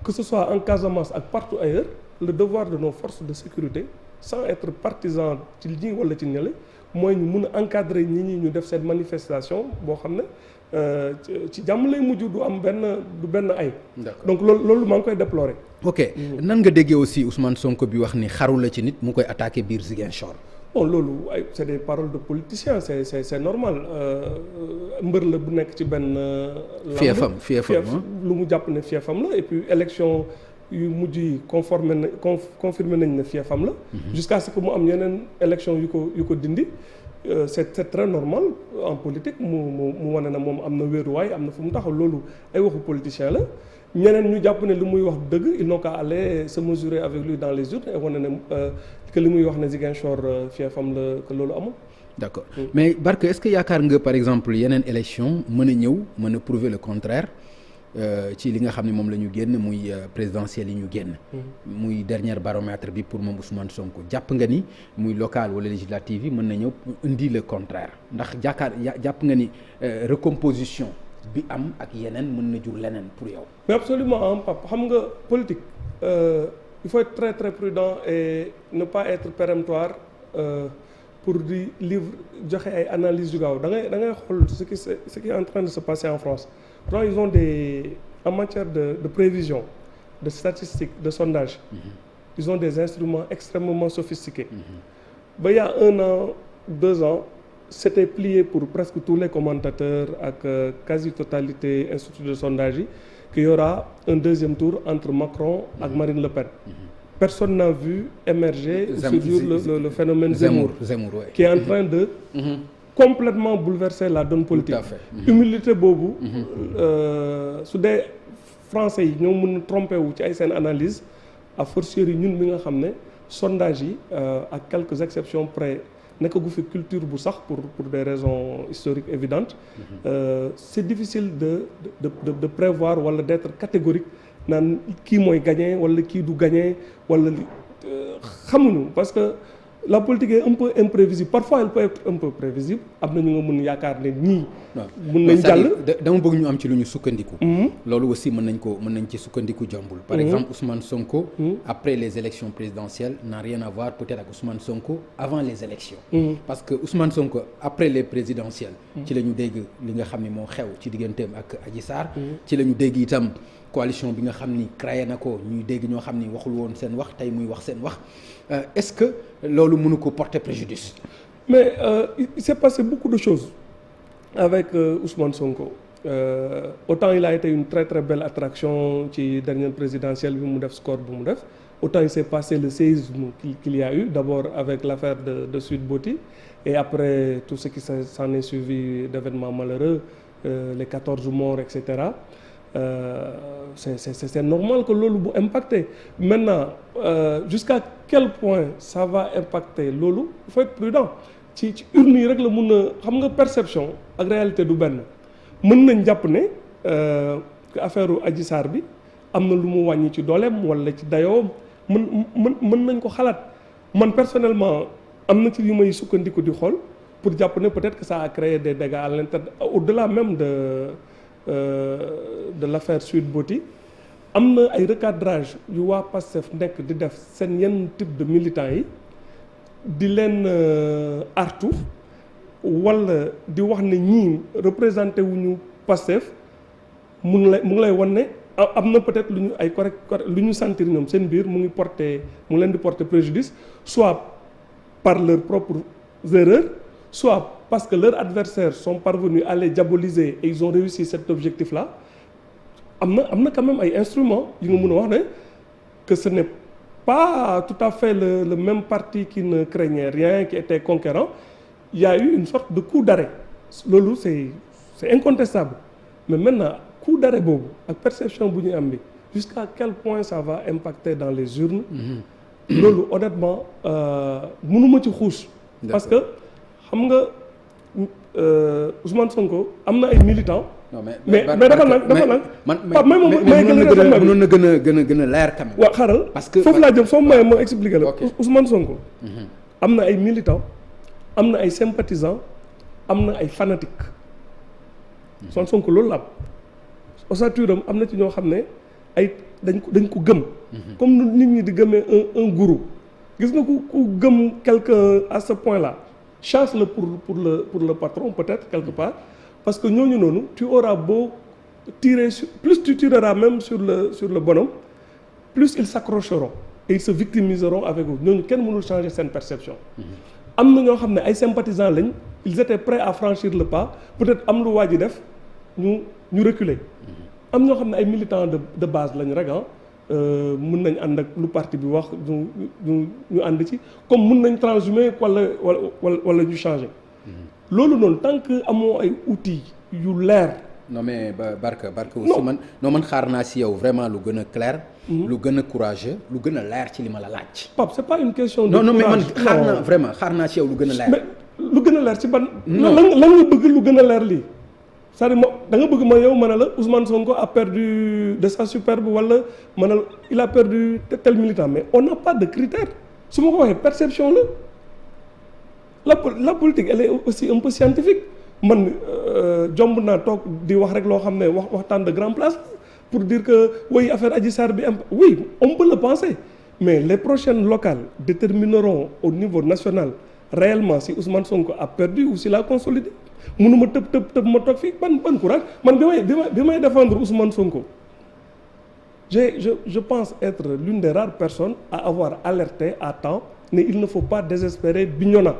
que ce soit en Casamance ak partout ailleurs, le devoir de nos forces de sécurité, sans être partisan ci ñi wala ci ñële, mooy ñu mun a encadrer ñi ñu def cette manifestation boo xam ne ci jàmm lay mujj du am benn ay. donc loolu maa ngi koy déplorer. ok nan nga déggee aussi Ousmane Sonko bi wax ni xaru la ci nit mu koy attaqué biir Ziguinchor. bon loolu c'est des paroles de politiciens c'est normal mbër la bu nekk ci benn. fiefam lu mu jàpp ne fiefam la et puis élection yu mujj yi confirmé nañ ne fiefam la. jusqu'à ce que mu am yeneen élection yu ko dindi. C'est très normal en politique mu wane na moom am na wéeruwaay am na fu mu taxaw loolu ay waxu politicien la ñeneen ñu jàpp ne li muy wax dëgg ils n'ont qu'à aller se mesurer avec lui dans les urnes et wane ne que li muy wax ne Ziguinchor fiefam la que loolu amul. D'accord mais Barke est-ce que yaakaar nga par exemple yeneen élection mën a ñëw mën a prouver le contraire ci li nga xam ne moom la ñu génn muy présidentielle yi ñu génn. muy dernier baromètre bi pour moom Ousmane Sonko jàpp nga ni muy local wala législative yi mën na ñëw indi le contraire ndax jàpp nga ni recomposition bi am ak yeneen mën na jur leneen pour yow. mais absolument Pape xam nga politique il faut être très très prudent et ne pas être péremptoire pour di livre joxe ay analyses yu gaaw da ngay xool ce qui est en train de se passer en France. Donc ils ont en matière de prévision, de statistiques, de sondage, ils ont des instruments extrêmement sophistiqués. Il y a 1 an, 2 ans, c'était plié pour presque tous les commentateurs avec quasi-totalité instituts de sondage qu'il y aura un deuxième tour entre Macron et Marine Le Pen. Personne n'a vu émerger le phénomène Zemmour ouais. Qui est en train de complètement bouleverser la donne politique. Humilité boobu su dee français yi ñoo mën a trompé wu ci ay seen analyse a fortiori ñun mi nga xam ne sondage yi ak quelques exceptions près nekk gu fi culture bu sax pour des raisons historiques évidentes c'est difficile de prévoir wala d'être catégorique naan kii mooy gagné wala kii du gagné wala xamuñu parce que la politique est un peu imprévisible parfois elle peut être un peu prévisible am na ñu nga mën yaakaar ne ñii. mën nañ jàll dama bëgg ñu am ci lu ñu sukkandiku. loolu aussi mën nañ ci sukkandiku jombul. par exemple Ousmane Sonko. après les élections présidentielles n'a rien à voir peut-être ak Ousmane Sonko avant les élections. parce que Ousmane Sonko après les présidentielles. ci la ñu dégg li nga xam ne moo xew ci digganteem ak Adji Sarr. ci la ñu dégg itam. coalition bi nga xam ni créé na ko ñuy dégg ñoo xam ni waxul woon seen wax tey muy wax seen wax est-ce que loolu mënu ko porter préjudice. mais il s'est passé beaucoup de choses avec Ousmane Sonko autant il a été une très très belle attraction ci dernière présidentielle bi mu def score bu mu def autant il s'est passé le séisme qu'il y a eu d'abord avec l'affaire de Sweet Beauty et après tout ce qui s'en est suivi d'événements malheureux les 14 morts etc. C'est normal que loolu bu impacter maintenant jusqu'à quel point ça va impacter loolu il faut être prudent ci urne yi rek la mun a xam nga perception ak réalité du benn mën nañ jàpp ne que affaire Adji Sarr bi am na lu mu wàññi ci dooleem wala ci dayoom mën nañ ko xalaat man personnellement am na ci li may sukkandiku di xool pour jàpp ne peut-être que ça a créé des dégâts à l'intérieur au-delà même de l'affaire Sweet Beauty am na ay recadrage yu waa Pastef nekk di def seen yenn type de militants yi di leen artu wala di wax ne ñii représenté wuñu Pastef mu ngi lay wan ne am na peut-être lu ñu ay correct lu ñu sentir ñoom seen biir mu ngi leen di porter préjudice soit par leurs propres erreurs soit parce que leurs adversaires sont parvenus à les diaboliser et ils ont réussi cet objectif-là am na quand même ay instruments yi nga mën a wax ne que ce n'est pas tout à fait le même parti qui ne craignait rien, qui était conquérant. Il y a eu une sorte de coup d'arrêt. Loolu c'est incontestable. Mais maintenant coup d'arrêt boobu ak perception bu ñu am bi jusqu'à quel point ça va impacter dans les urnes. Loolu honnêtement mënuma ci xuus. Parce que xam nga Ousmane Sonko am na ay militants. non mais dafa nag man mënoon na gën a leer quand même. waaw xaaral parce que foofu laa jëm soo mayee ma expliquer la. ok Ousmane Sonko. am na ay militants am na ay sympathisants am na ay fanatiques. Ousmane Sonko loolu la am. ossature am na ci ñoo xam ne ay dañ ko gëm. comme nit ñi di gëmee un gourou. gis nga ku gëm quelqu'un à ce point là chance la pour le patron peut-être quelque part. Parce que ñooñu noonu tu auras beau tirer plus tu tireras même sur le bonhomme plus ils s'accrocheront et ils se victimiseront avec vous ñooñu kenn mënul changer seen perception. am na ñoo xam ne ay sympathisants lañ ils étaient prêts à franchir le pas peut-être am lu waa ji def ñu reculer. am ñoo xam ne ay militants de base lañ rek mën nañ ànd ak lu parti bi wax ñu ànd ci comme mën nañ transhumer wala ñu changer. loolu noonu tant que amoo ay outils yu leer. non mais Barka aussi man xaar naa si yow vraiment lu gën a clair. lu gën a courageux lu gën a leer ci li ma la laaj. Pape c'est pas une question de non mais man courage. xaar naa si yow lu gën a leer. mais lu gën a leer ci ban. lan nga bëgg lu gën a leer lii. c'est-à-dire da nga bëgg ma yow ma ne la Ousmane Sonko a perdu de sa superbe wala ma ne la il a perdu tel militant mais on n'a pas de critères su ma ko waxee perception la politique elle est aussi un peu scientifique man jomb naa toog di wax rek loo xam ne waxtaan de grande place pour dire que oui affaire Adji Sarr bi oui on peut le penser mais les prochaines locales détermineront au niveau national réellement si Ousmane Sonko a perdu ou s'il a consolidé mënuma tëb ma toog fii ban courage man bi may défendre Ousmane Sonko je pense être l'une des rares personnes à avoir alerté à temps ne il ne faut pas désespérer Bignona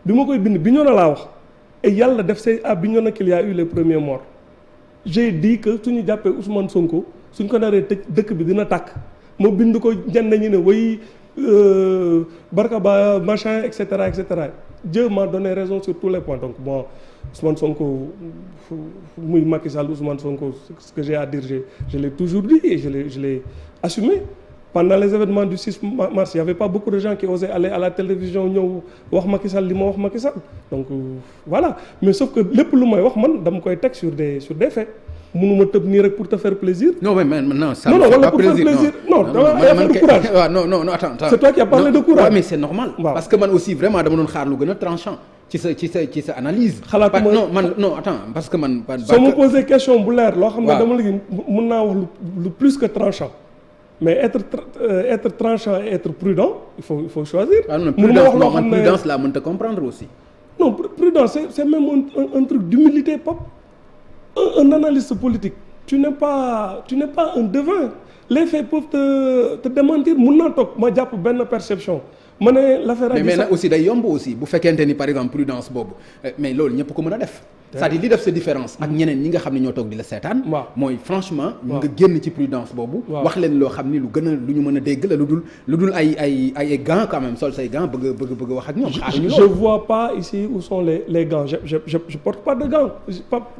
bi ma koy bind Bignona laa wax et yàlla def c'est à Bignona qu'il y a eu les premiers morts j'ai dit que suñu jàppee Ousmane Sonko suñ ko naree tëj dëkk bi dina tàkk ma bind ko ñenn ñi ne way Barka Ba machin et cetera Dieu m'a donné raison sur tous les points donc bon Ousmane Sonko muy Macky Sall Ousmane Sonko ce que j'ai à dire je l'ai toujours dit et je l'ai assumé. Pendant les événements du 6 mars, il n'y avait pas beaucoup de gens qui osaient aller à la télévision ñëw wax Macky Sall li ma wax Macky Sall donc voilà mais sauf que lépp lu may wax man dama koy teg sur des faits mënuma tëb nii rek pour te faire plaisir. non mais non ça non wala pour faire plaisir non dama ay affaire de courage. waaw non attends. c'est toi qui as parlé de courage. Ouais, mais c'est normal. Wow. Parce que man aussi vraiment dama doon xaar lu gën a tranchant ci sa analyse. xalaatuma non attends parce que man. soo ma posé question bu leer loo xam ne dama la mën naa wax lu plus que tranchant. mais être tranchant et être prudent il faut choisir. prudence laa mënta comprendre aussi. non prudence c'est même un truc d'humilité Pape. Un analyste politique tu n'es pas un devin les faits peuvent te démentir mun naa toog ma jàpp benn perception ma ne l'affaire mais nag aussi day yomb aussi bu fekkente ni par exemple prudence boobu mais loolu ñëpp ko mën a def. c'est-à-dire li def sa différence ak ñeneen ñi nga xam ne ñoo toog di la seetaan. waaw mooy franchement. nga génn ci prudence boobu. wax leen loo xam ni lu ñu mën a dégg la lu dul ay gants quand même sol say gants bëgg wax ak ñoom. je vois pas ici où sont les gants je porte pas de gants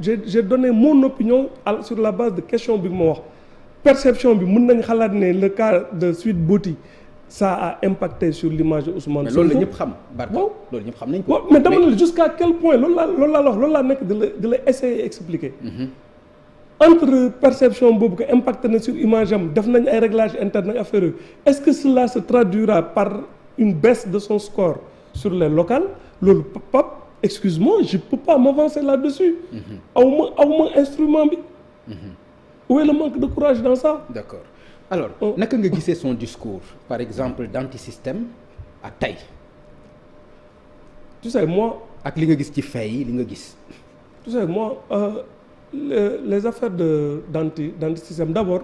j'ai donné mon opinion sur la base de question bi ma wax perception bi mën nañ xalaat ne le cas de Sweet Beauty ça a impacté sur l'image de Ousmane Sonko. mais loolu la ñëpp xam. Barka loolu ñëpp xam nañ ko. mais dama ne jusqu'à quel point loolu laa nekk di la essayer expliquer. entre perception boobu que impacté na sur image am def nañ ay réglages internes affaire yooyu est-ce que cela se traduira par une baisse de son score sur les locales loolu Pape excuse-moi je peux pas m'avancer là-dessus. awma instrument bi. Où est le manque de courage dans ça? D'accord. Alors naka nga gisee son discours par exemple d'antisystème ak tey. Tu sais moi. ak li nga gis ci fay yi li nga gis. Tu sais moi les affaires d'antisystème d'abord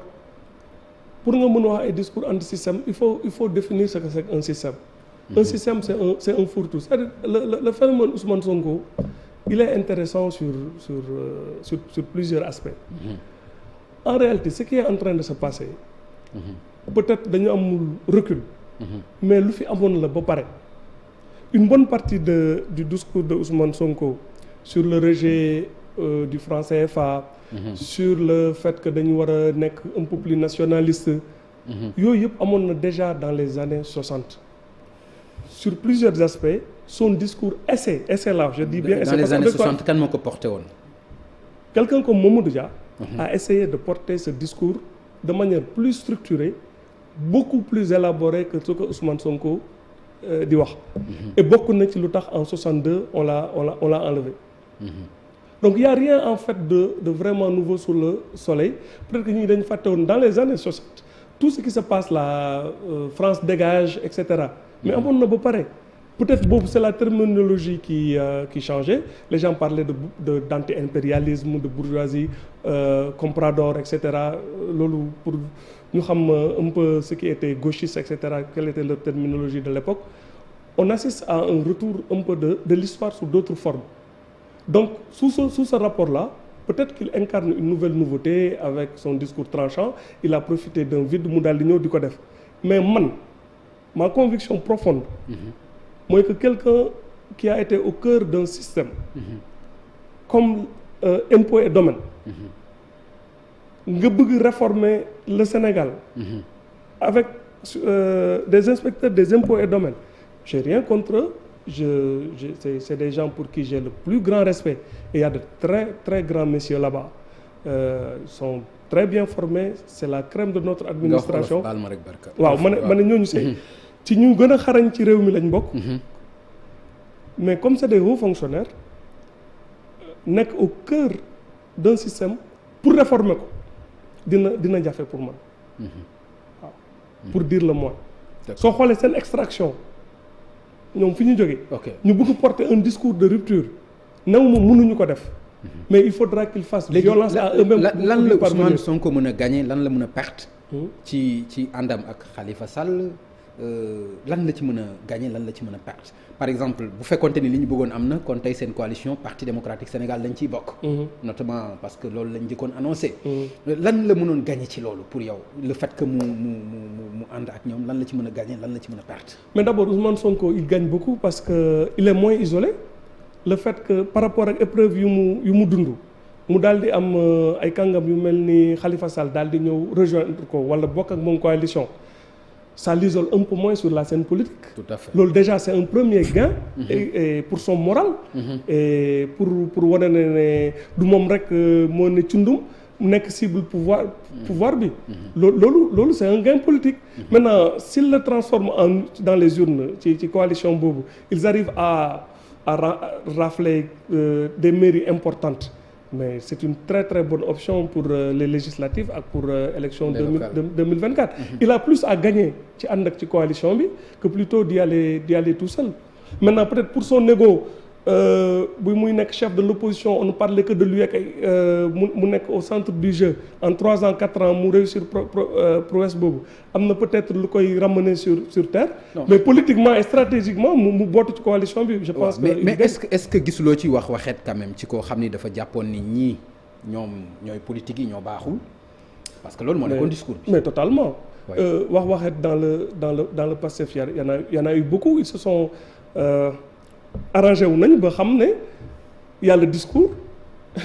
pour nga mën a wax ay discours antisystème il faut définir ce que c'est un système. Un système c'est un fourre-tout. C'est-à-dire le phénomène Ousmane Sonko il est intéressant sur plusieurs aspects. En réalité ce qui est en train de se passer. peut-être dañu amul recul. Mais lu fi amoon la ba pare. Une bonne partie du discours de Ousmane Sonko sur le rejet du franc CFA. Sur le fait que dañu war a nekk un peu plus nationaliste. Yooyu yëpp amoon na déjà dans les années 60. Sur plusieurs aspects son discours essai là je dis bien. Dans les années 60 kan moo ko porté woon. Quelqu'un comme Mamadou Dia. A essayé de porter ce discours de manière plus structurée, beaucoup plus élaborée que ce que Ousmane Sonko di wax. Et bokk na ci lu tax en 62 on l'a enlevé. Donc il y a rien en fait de vraiment nouveau sous le soleil. Peut-être que ñi dañu fàtte woon dans les années 60 tout ce qui se passe là France dégage et cetera. Mais amoon na ba pare. Peut-être boobu c'est la terminologie qui changeait. Les gens parlaient d'anti-impérialisme, de bourgeoisie, comprador, et cetera. Loolu pour ñu xam un peu ce qui était gauchiste, et cetera. Quelle était leur terminologie de l'époque. On assiste à un retour un peu de l'histoire sous d'autres formes. Donc sous ce rapport-là, peut-être qu'il incarne une nouvelle nouveauté avec son discours tranchant. Il a profité d'un vide mu daal di ñëw di ko def. Mais ma conviction profonde. Mooy que quelqu'un qui a été au cœur d'un système comme impôts et domaines nga bëgg réformer le Sénégal avec des inspecteurs des impôts et domaines, j'ai rien contre eux. C'est des gens pour qui j'ai le plus grand respect et il y a de très très grands messieurs là-bas. Ils sont très bien formés, c'est la crème de notre administration. Waaw ma ne ñooñu ci ñu gën a xarañ ci réew mi lañ bokk. Mais comme c'est des hauts fonctionnaires nekk au cœur d'un système pour réformer ko dina jafe pour man. waaw pour dire le moins. soo xoolee seen extraction ñoom fi ñu jógee. ñu bëgg porter un discours de rupture new ma mënuñu ko def. mais il faudra qu'ils fassent violence à eux-mêmes. lan la Ousmane Sonko mën a gagner lan la mën a perte. ci àndam ak Khalifa Sall. lan la ci mën a gagner lan la ci mën a perdre par exemple bu fekkonte ni li ñu bëggoon am na kon tey seen coalition Parti démocratique Sénégal dañ ciy bokk. Notamment parce que loolu lañ njëkkoon annoncé. lan la mënoon gagner ci loolu pour yow le fait que mu ànd ak ñoom lan la ci mën a gagner lan la ci mën a perdre. Mais d'abord Ousmane Sonko il gagne beaucoup parce que il est moins isolé le fait que par rapport ak épreuve yu mu dund mu daal di am ay kàngam yu mel ni Khalifa Sall daal di ñëw rejoindre ko wala bokk ak moom coalition. Ça l'isole un peu moins sur la scène politique. Tout à fait. Loolu déjà c'est un premier gain. Et pour son moral. Et pour wane ne du moom rek moo ne cundum mu nekk cible pouvoir bi. loolu c'est un gain politique. Maintenant s'il le transforme dans les urnes ci coalition boobu ils arrivent à rafler des mairies importantes. Mais c'est une très très bonne option pour les législatives ak pour élection 2024. Il a plus à gagner ci ànd ak ci coalition bi que plutôt d'y aller tout seul. Maintenant peut-être pour son ego bu muy nekk chef de l'opposition on ne parlait que de lui ak mu nekk au centre du jeu en 3 ans 4 ans mu réussir prouesse boobu am na peut-être lu koy ramener sur terre. Non. Mais politiquement et stratégiquement mu bootu ci coalition bi. Je pense que mais est-ce que gisuloo ci waxeet quand même ci koo xam ni dafa jàppoon ni ñii ñooy politique yi ñoo baaxul parce que loolu moo nekkoon discours bi. Mais totalement. waxeet dans le Pastef y en a eu beaucoup ils se sont arrangé wu nañ ba xam ne y a le discours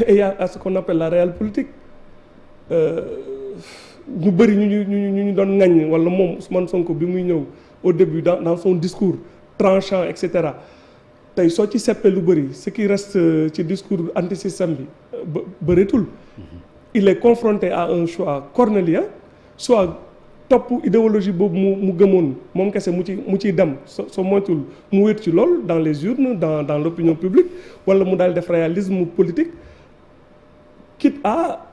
et y a ce qu'on appelle la réelle politique ñu bëri ñu doon ŋaññ wala moom Ousmane Sonko bi muy ñëw au début dans son discours tranchant et cetera tey soo ci seppee lu bëri ce qui reste ci discours anti-système bi bëreetul. Il est confronté à un choix cornélien soit topp idéologie boobu mu gëmoon moom kese mu ciy dem soo moytul mu wéet ci lool dans les urnes dans l'opinion publique wala mu daal def réalisme politique quitte à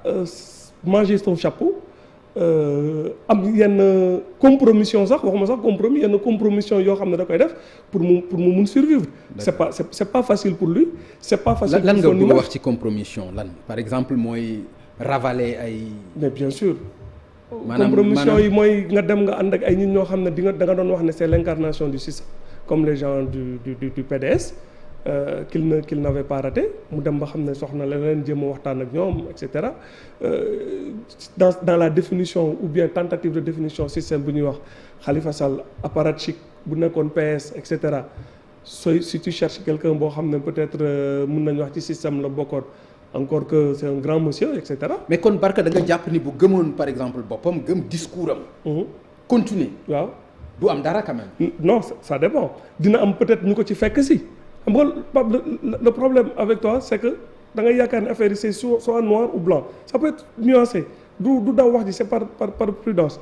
manger son chapeau am yenn compromission sax waxuma sax compromis yenn compromission yoo xam ne da koy def pour mu mun survivre. c'est pas facile pour lui. c'est pas facile lan nga bëgg wax ci compromission lan par exemple mooy ravaler ay. mais bien sûr. compromission yi mooy nga dem nga ànd ak ay nit ñoo xam ne da nga doon wax ne c'est l'incarnation du système comme les gens du PDS qu'il n'avait pas raté mu dem ba xam ne soxna la leen jéem a waxtaan ak ñoom et cetera dans la définition ou bien tentative de définition système bu ñuy wax Khalifa Sall apparatchik bu nekkoon PS et cetera si tu cherches quelqu'un boo xam ne peut-être mun nañu wax ci système la bokkoon encore que c'est un grand monsieur et cetera. mais kon Barka da nga jàpp ni bu gëmoon par exemple boppam gëm discours am. continuer waaw du am dara quand même. non ça dépend dina am peut-être ñu ko ci fekk si. xam nga le problème avec toi c'est que da ngay yaakaar ne affaire yi c'est soit noir ou blanc ça peut être nuancé du daw wax ji c'est par prudence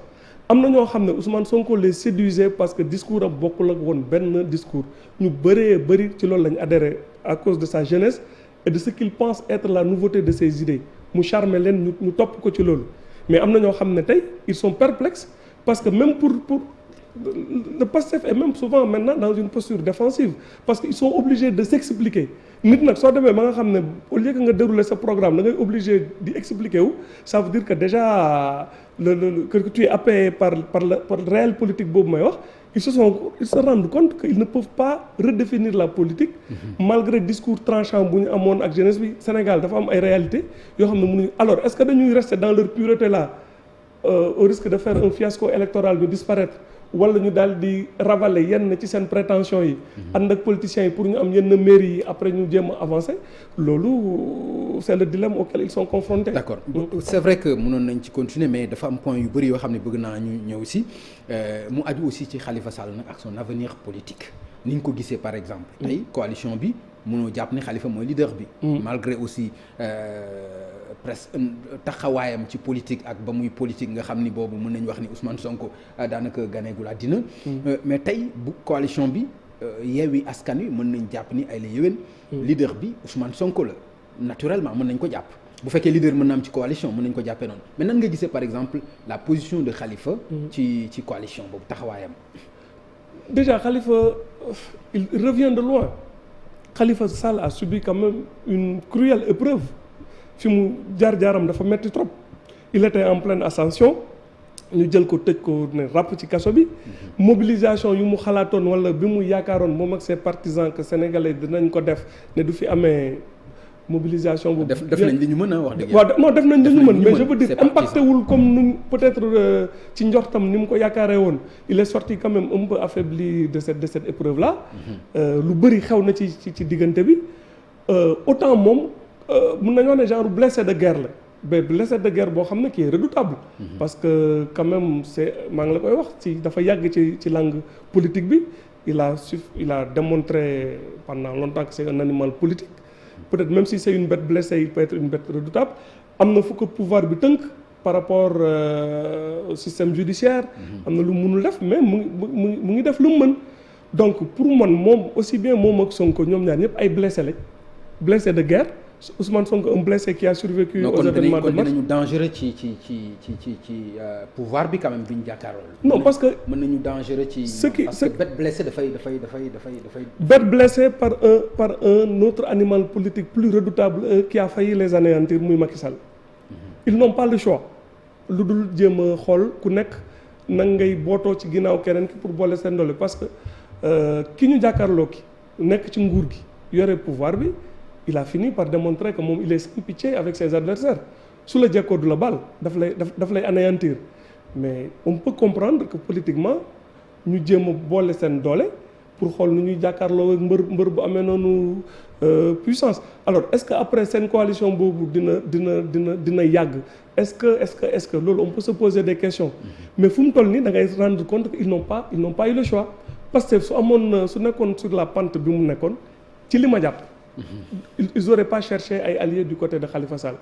am na ñoo xam ne Ousmane Sonko les séduisait parce que discours am bokkul ak woon benn discours ñu bëri ci loolu lañu adhéré à cause de sa jeunesse et de ce qu'il pense être la nouveauté de ses idées mu charmer leen ñu topp ko ci loolu mais am na ñoo xam ne tey ils sont perplexes parce que même pour le Pastef est même souvent maintenant dans une posture défensive parce que ils sont obligés de s'expliquer nit nag soo demee ba nga xam ne au lieu que nga dérouler sa programme da ngay obligé di expliquer wu ça veut dire que déjà que tu es happé par le réel politique boobu may wax ils se rendent compte qu'ils ne peuvent pas redéfinir la politique malgré discours tranchant bu ñu amoon ak jeunesse bi Sénégal dafa am ay réalités yoo xam ne mënuñu alors est-ce que dañuy rester dans leur pureté là au risque de faire un fiasco électoral ñu disparaître wala ñu daal di ravaler yenn ci seen prétention yi ànd ak politiciens yi pour ñu am yenn mairie yi après ñu jéem a avancer loolu c'est le dilemme auquel ils sont confrontés. D'accord c'est vrai que mënoon nañ ci continuer mais dafa am point yu bëri yoo xam ne bëgg naa ñu ñëw si mu aju aussi ci Khalifa Sall nag ak son avenir politique ni ñu ko gisee par exemple tey coalition bi mënoo jàpp ne Khalifa mooy leader bi malgré aussi presque taxawaayam ci politique ak ba muy politique nga xam ni boobu mën nañu wax ni Ousmane Sonko daanaka ganeegul àddina mais tey bu coalition bi Yewwi Askan Wi mën nañ jàpp ni ay la yéwén leader bi Ousmane Sonko la naturellement mën nañ ko jàpp bu fekkee leader mën na am ci coalition mën nañ ko jàppee noonu mais nan nga gisee par exemple la position de Khalifa ci coalition boobu taxawaayam. Déjà Khalifa il revient de loin Khalifa Sall a subi quand même une cruelle épreuve fi mu jaar-jaaram dafa metti trop il était en pleine ascension ñu jël ko tëj ko ne ràpp ci kaso bi mobilisation yu mu xalaatoon wala bi mu yaakaaroon moom ak ses partisans que sénégalais dinañ ko def ne du fi amee mobilisation boobu. def nañ li ñu mën a wax dëgg waaw non def nañ li ñu mën mais je veux dire impacté wul comme nu peut-être ci njortam ni mu ko yaakaaree woon il est sorti quand même un peu affaibli de cette épreuve là. lu bëri xew na ci diggante bi autant moom mën nañoo ne genre blessé de guerre la mais blessé de guerre boo xam ne qui est redoutable. parce que quand même maa ngi la koy wax dafa yàgg ci langue politique bi il a démontré pendant longtemps que c'est un animal politique. Peut-être même si c'est une bête blessée il peut être une bête redoutable am na fu ko pouvoir bi tënk par rapport au système judiciaire am na lu mënul def mais mu ngi def lu mu mën donc pour man moom aussi bien moom ak Sonko ñoom ñaar ñëpp ay blessé lañ blessé de guerre Ousmane Sonko un blessé qui a survécu aux événements de mars. Kon dinañu dangereux ci pouvoir bi quand même bi ñu jàkkaarloo. non parce que mën nañu dangereux ci. parce que bête blessée dafay. bête blessée par un autre animal politique plus redoutable qui a failli les anéantir muy Macky Sall. Ils n'ont pas le choix lu dul jéem a xool ku nekk nan ngay bootoo ci ginnaaw keneen ki pour boole seen doole parce que ki ñu jàkkaarloo ki nekk ci nguur gi yore pouvoir bi. Il a fini par démontrer que moom il est sans pitié avec ses adversaires su la jekkoo du la baal daf lay anéantir mais on peut comprendre que politiquement ñu jéem a boole seen doole pour xool nu ñuy jàkkaarloo ak mbër bu amee noonu puissance alors est-ce que après seen coalition boobu dina yàgg est-ce que loolu on peut se poser des questions mais fu mu toll nii da ngay rendre compte que ils n'ont pas eu le choix parce que su nekkoon sur la pente bi mu nekkoon ci li ma jàpp ils auraient pas cherché ay alliés du côté de Khalifa Sall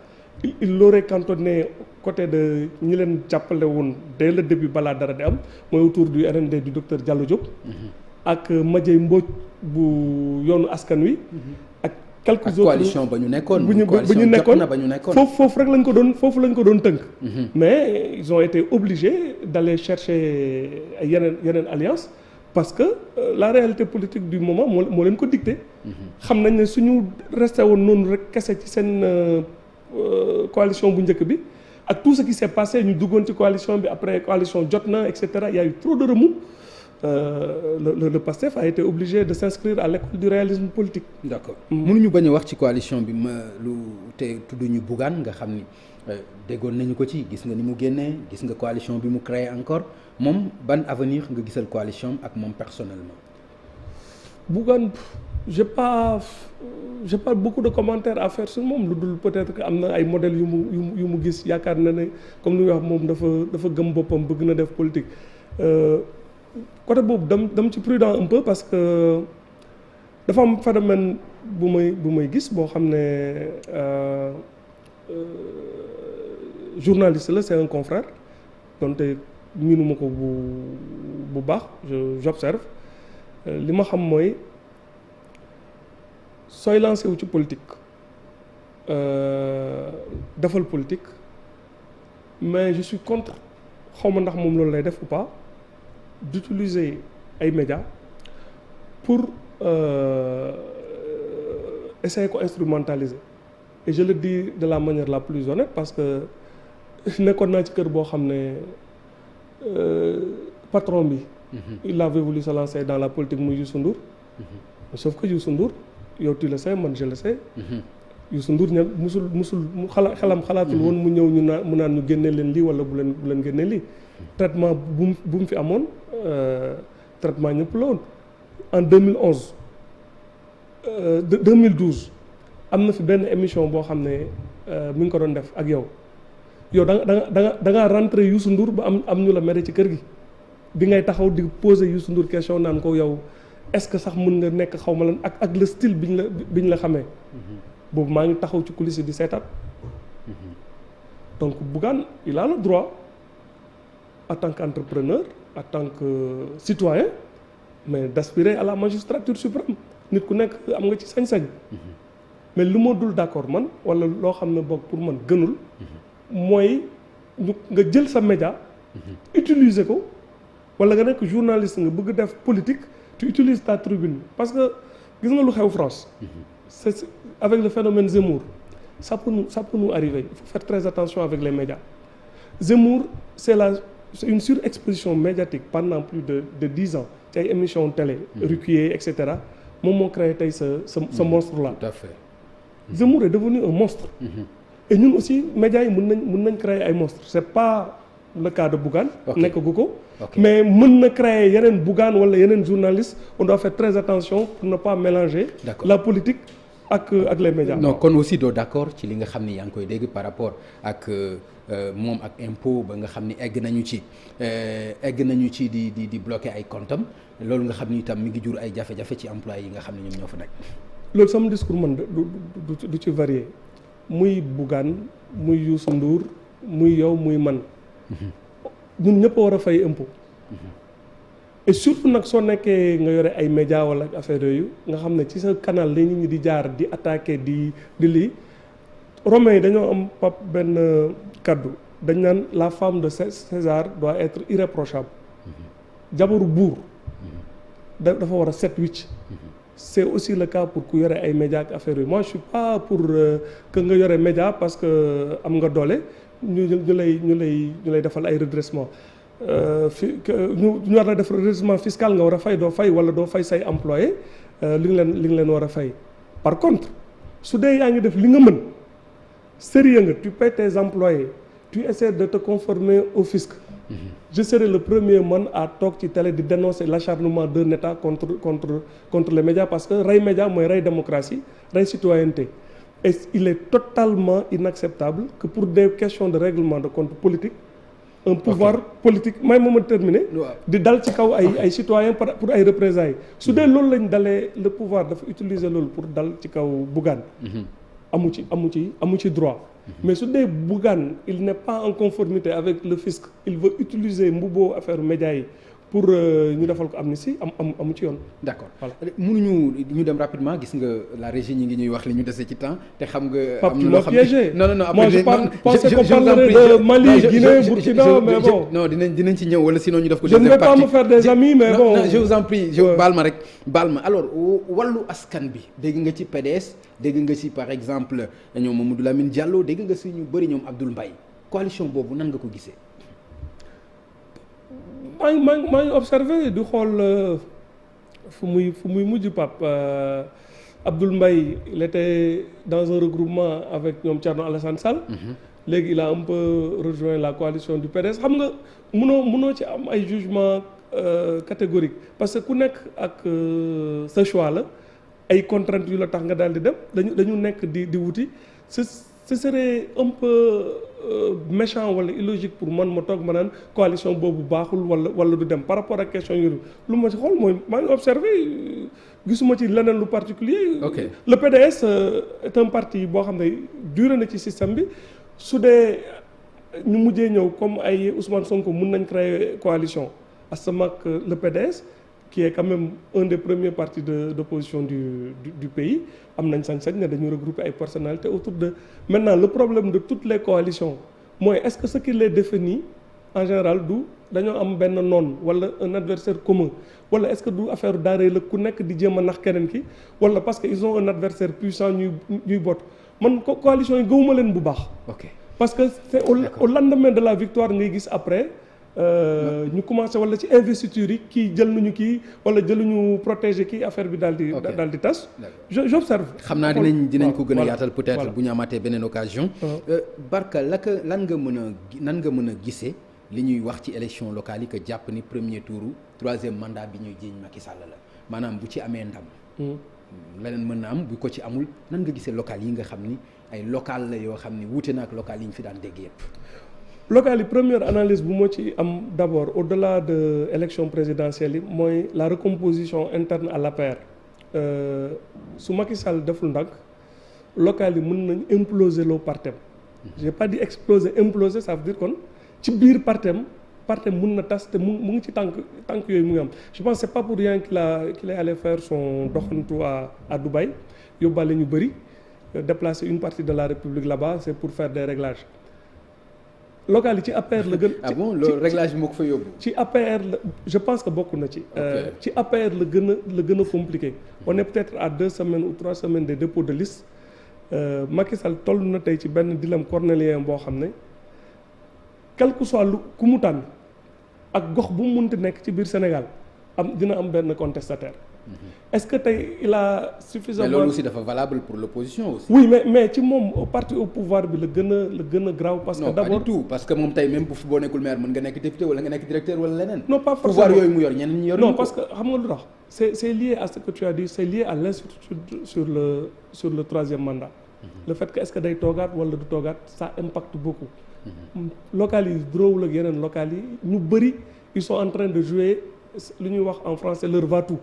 il l'aurait cantonné côté de ñi leen jàppale woon dès le début balaa dara di am mooy autour du RND du docteur Diallo Diop ak Madiaye Mbodj bu yoonu askan wi ak quelques autres coalition ba ñu nekkoon foofu rek lañ ko doon tënk mais ils ont été obligés d'aller chercher ay yeneen alliance parce que la réalité politique du moment moo leen ko dicté xam nañ ne suñu resté woon noonu rek kese ci seen coalition bu njëkk bi ak tout ce qui s'est passé ñu duggoon ci coalition bi après coalition jot na et cetera il y a eu trop de remous le PASTEF a été obligé de s'inscrire à l'école du réalisme politique. d'accord mënuñu bañ a wax ci coalition bi lu te tudduñu Bougane nga xam ni déggoon nañu ko ci gis nga ni mu génnee gis nga coalition bi mu créé encore moom ban avenir nga gisal coalition ak moom personnellement. Bougane j'ai pas beaucoup de commentaires à faire sur moom lu dul peut-être que am na ay modèles yu mu gis yaakaar na ne comme ni wax moom dafa gëm boppam bëgg na def politique. Côté boobu dam ci prudent un peu parce que dafa am phénomène bu may gis boo xam ne journaliste la c'est un confrère donte miinuma ko bu baax j'observe li ma xam mooy sooy lancé wu ci politique defal politique mais je suis contre xawma ndax moom loolu lay def ou pas d'utiliser ay médias pour essayer ko instrumentaliser et je le dis de la manière la plus honnête parce que nekkoon naa ci kër boo xam ne patron bi il avait voulu se lancer dans la politique muy Youssou Ndour sauf que Youssou Ndour yow tu le sais man je le sais Youssou Ndour ña musul xelam xalaatul woon mu ñëw mu naan ñu génne leen lii wala bu leen génne lii traitement bu mu fi amoon traitement ñëpp la woon en 2011 2012 am na fi benn émission boo xam ne mi ngi ko doon def ak yow da nga rentré Youssou Ndour ba am ñu la mere ci kër gi bi ngay taxaw di poser Youssou Ndour question naan ko yow est-ce que sax mën nga nekk xaw ma lan ak le style biñ la xamee boobu maa ngi taxaw ci coulisses di seetaan donc Bougane il a le droit en tant qu'entrepreneur en tant que citoyen mais d'aspirer à la magistrature suprême nit ku nekk am nga ci sañ-sañ mais lu ma dul d'accord man wala loo xam ne boog pour man gënul mooy nga jël sa média utiliser ko wala nga nekk journaliste nga bëgg def politique tu utilises ta tribune parce que gis nga lu xew France c'est avec le phénomène Zemmour ça peut nous arriver il faut faire très attention avec les médias Zemmour c'est une surexposition médiatique pendant plus de 10 ans ci ay émissions télé Ruquier et cetera moom moo créé tey ce monstre là. Tout à fait. Zemmour est devenu un monstre. Et ñun aussi médias yi mën nañ créer ay monstres c'est pas le cas de Bougane. nekk gu ko. mais mën na créer yeneen Bougane wala yeneen journalistes on doit faire très attention pour ne pas mélanger. la politique ak les médias. non kon aussi doo d'accord ci li nga xam ni yaa ngi koy dégg par rapport ak moom ak impôt ba nga xam ni egg nañu ci di bloquer ay comptam loolu nga xam ni itam mi ngi jur ay jafe-jafe ci emploi yi nga xam ne ñoom ñoo fa nekk. loolu sama discours man du ci varier muy Bougane muy Youssou Ndour muy yow muy man ñun ñëpp a war a fay impôt et surtout nag soo nekkee nga yore ay médias wala affaire yooyu nga xam ne ci sa canal la nit ñi di jaar di attaquer di lii romains yi dañoo am pap benn kaddu dañ naan la femme de César doit être irréprochable jabaru buur dafa war a set wicc c'est aussi le cas pour ku yore ay médias ak affaire yooyu moi je suis pas pour que nga yore média parce que am nga doole ñu lay defal ay redressement ñu war a def redressement fiscal nga war a fay doo fay wala doo fay say employé li nga leen war a fay par contre su dee yaa ngi def li nga mën sérieux nga tu paies tes employés tu essaies de te conformer au fisc je serai le premier man à toog ci télé di dénoncer l'acharnement d'un État contre les médias parce que rey média mooy rey démocratie rey citoyenneté et il est totalement inacceptable que pour des questions de règlement de compte politique un pouvoir politique may ma terminer di dal ci kaw ay citoyens pour ay représailles su dee loolu lañ dalee le pouvoir dafa utiliser loolu pour dal ci kaw Bougane amu ci droit mais su dee Bougane il n'est pas en conformité avec le fisc il veut utiliser mbubboo affaire médias yi pour ñu defal ko amnistie amu ci yoon. d'accord voilà mënuñu ñu dem rapidement gis nga la régie ñi ngi ñuy wax li ñu dese ci temps te xam nga. am na loo xam ne non moi je pensais qu'on parlerait de Mali Guinée Burkina mais bon. non dinañ ci ñëw wala sinon ñu def ko. je ne vais pas me faire des amis mais bon. non je vous en prie baal ma alors wàllu askan bi dégg nga ci PDS dégg nga ci par exemple ñoom Mamadou Lamine Diallo dégg nga ci ñu bëri ñoom Abdoul Mbaye coalition boobu nan nga ko gisee. maa ngi observé di xool fu muy mujj Pape Abdoul Mbaye il était dans un regroupement avec ñoom Thierno Alassane Sall. léegi il a un peu rejoint la coalition du PDS xam nga mënoo ci am ay jugement catégorique parce que ku nekk ak sa choix la ay contraintes yu la tax nga daal di dem dañu nekk di wuti ce serait un peu méchant wala illogique pour man ma toog ma naan coalition boobu baaxul wala du dem par rapport ak question yu lu ma ci xool mooy maa ngi observé gisuma ci leneen lu particulier le PDS est un parti boo xam ne duré na ci système bi su dee ñu mujjee ñëw comme ay Ousmane Sonko mun nañ créer coalition asamak le PDS qui est quand même un des premiers partis d'opposition du pays am nañ sañ-sañ ne dañu regrouper ay personnalités autour de maintenant le problème de toutes les coalitions mooy est-ce que ce qui les définit en général du dañoo am benn noon wala un adversaire commun wala est-ce que du affaire daaree la ku nekk di jéem a nax keneen ki wala parce que ils ont un adversaire puissant ñuy bot man coalition yi gëwuma leen bu baax. parce que c'est au lendemain de la victoire ngay gis après ñu commencé wala ci investiture yi kii jël nañu kii wala jëluñu protéger kii affaire bi daal di tas. j'observe. xam naa dinañ ko gën a yaatal peut-être bu ñu amaatee beneen occasion. Barka nan nga mën a gisee li ñuy wax ci élection locale yi que jàpp ni premier tour troisième mandat bi ñuy jiiñ Macky Sall la maanaam bu ci amee ndam. leneen mën na am bu ko ci amul nan nga gisee local yi nga xam ni ay local la yoo xam ni wuute na ak local yi ñu fi daan dégg yëpp. local yi première analyse bu moo ci am d'abord au-delà de élection présidentielle yi mooy la recomposition interne à l'APR su Macky Sall deful ndànk local yi mën nañ imploser loo partem j'ai pas dit exploser imploser ça veut dire kon ci biir partem mun na tas te mu ngi ci tànk yooyu mu ngi am je pense c'est pas pour rien qu'il est allé faire son doxantu à Dubaï yóbbaale ñu bëri déplacer une partie de la République là-bas c'est pour faire des réglages local yi ci APR la gën. ah bon loolu réglage bi moo ko fa yóbbu. ci APR la je pense que bokk na ci. ci APR la gën a compliqué. on est peut-être à 2 semaines ou 3 semaines des dépôts de liste Macky Sall toll na tey ci benn dilemme cornélien boo xam ne quel que soit lu ku mu tànn ak gox bu mu munti nekk ci biir Sénégal dina am benn contestataire. est-ce que tey il a suffisamment. mais loolu aussi dafa valable pour l'opposition aussi. oui mais ci moom parti au pouvoir bi la gën a grave. parce que d'abord non pas du tout parce que moom tey même boo nekkul maire mën nga nekk député wala nga nekk directeur wala leneen. non pas forcément pouvoir yooyu mu yor ñeneen ñi yor. non parce que xam nga lu tax c'est lié à ce que tu as dit c'est lié à l'incertitude sur le troisième mandat. le fait que est-ce que day toogaat wala du toogaat ça impacte beaucoup. local yi dróowul ak yeneen local yi ñu bëri ils sont en train de jouer lu ñuy wax en français leur va-tout.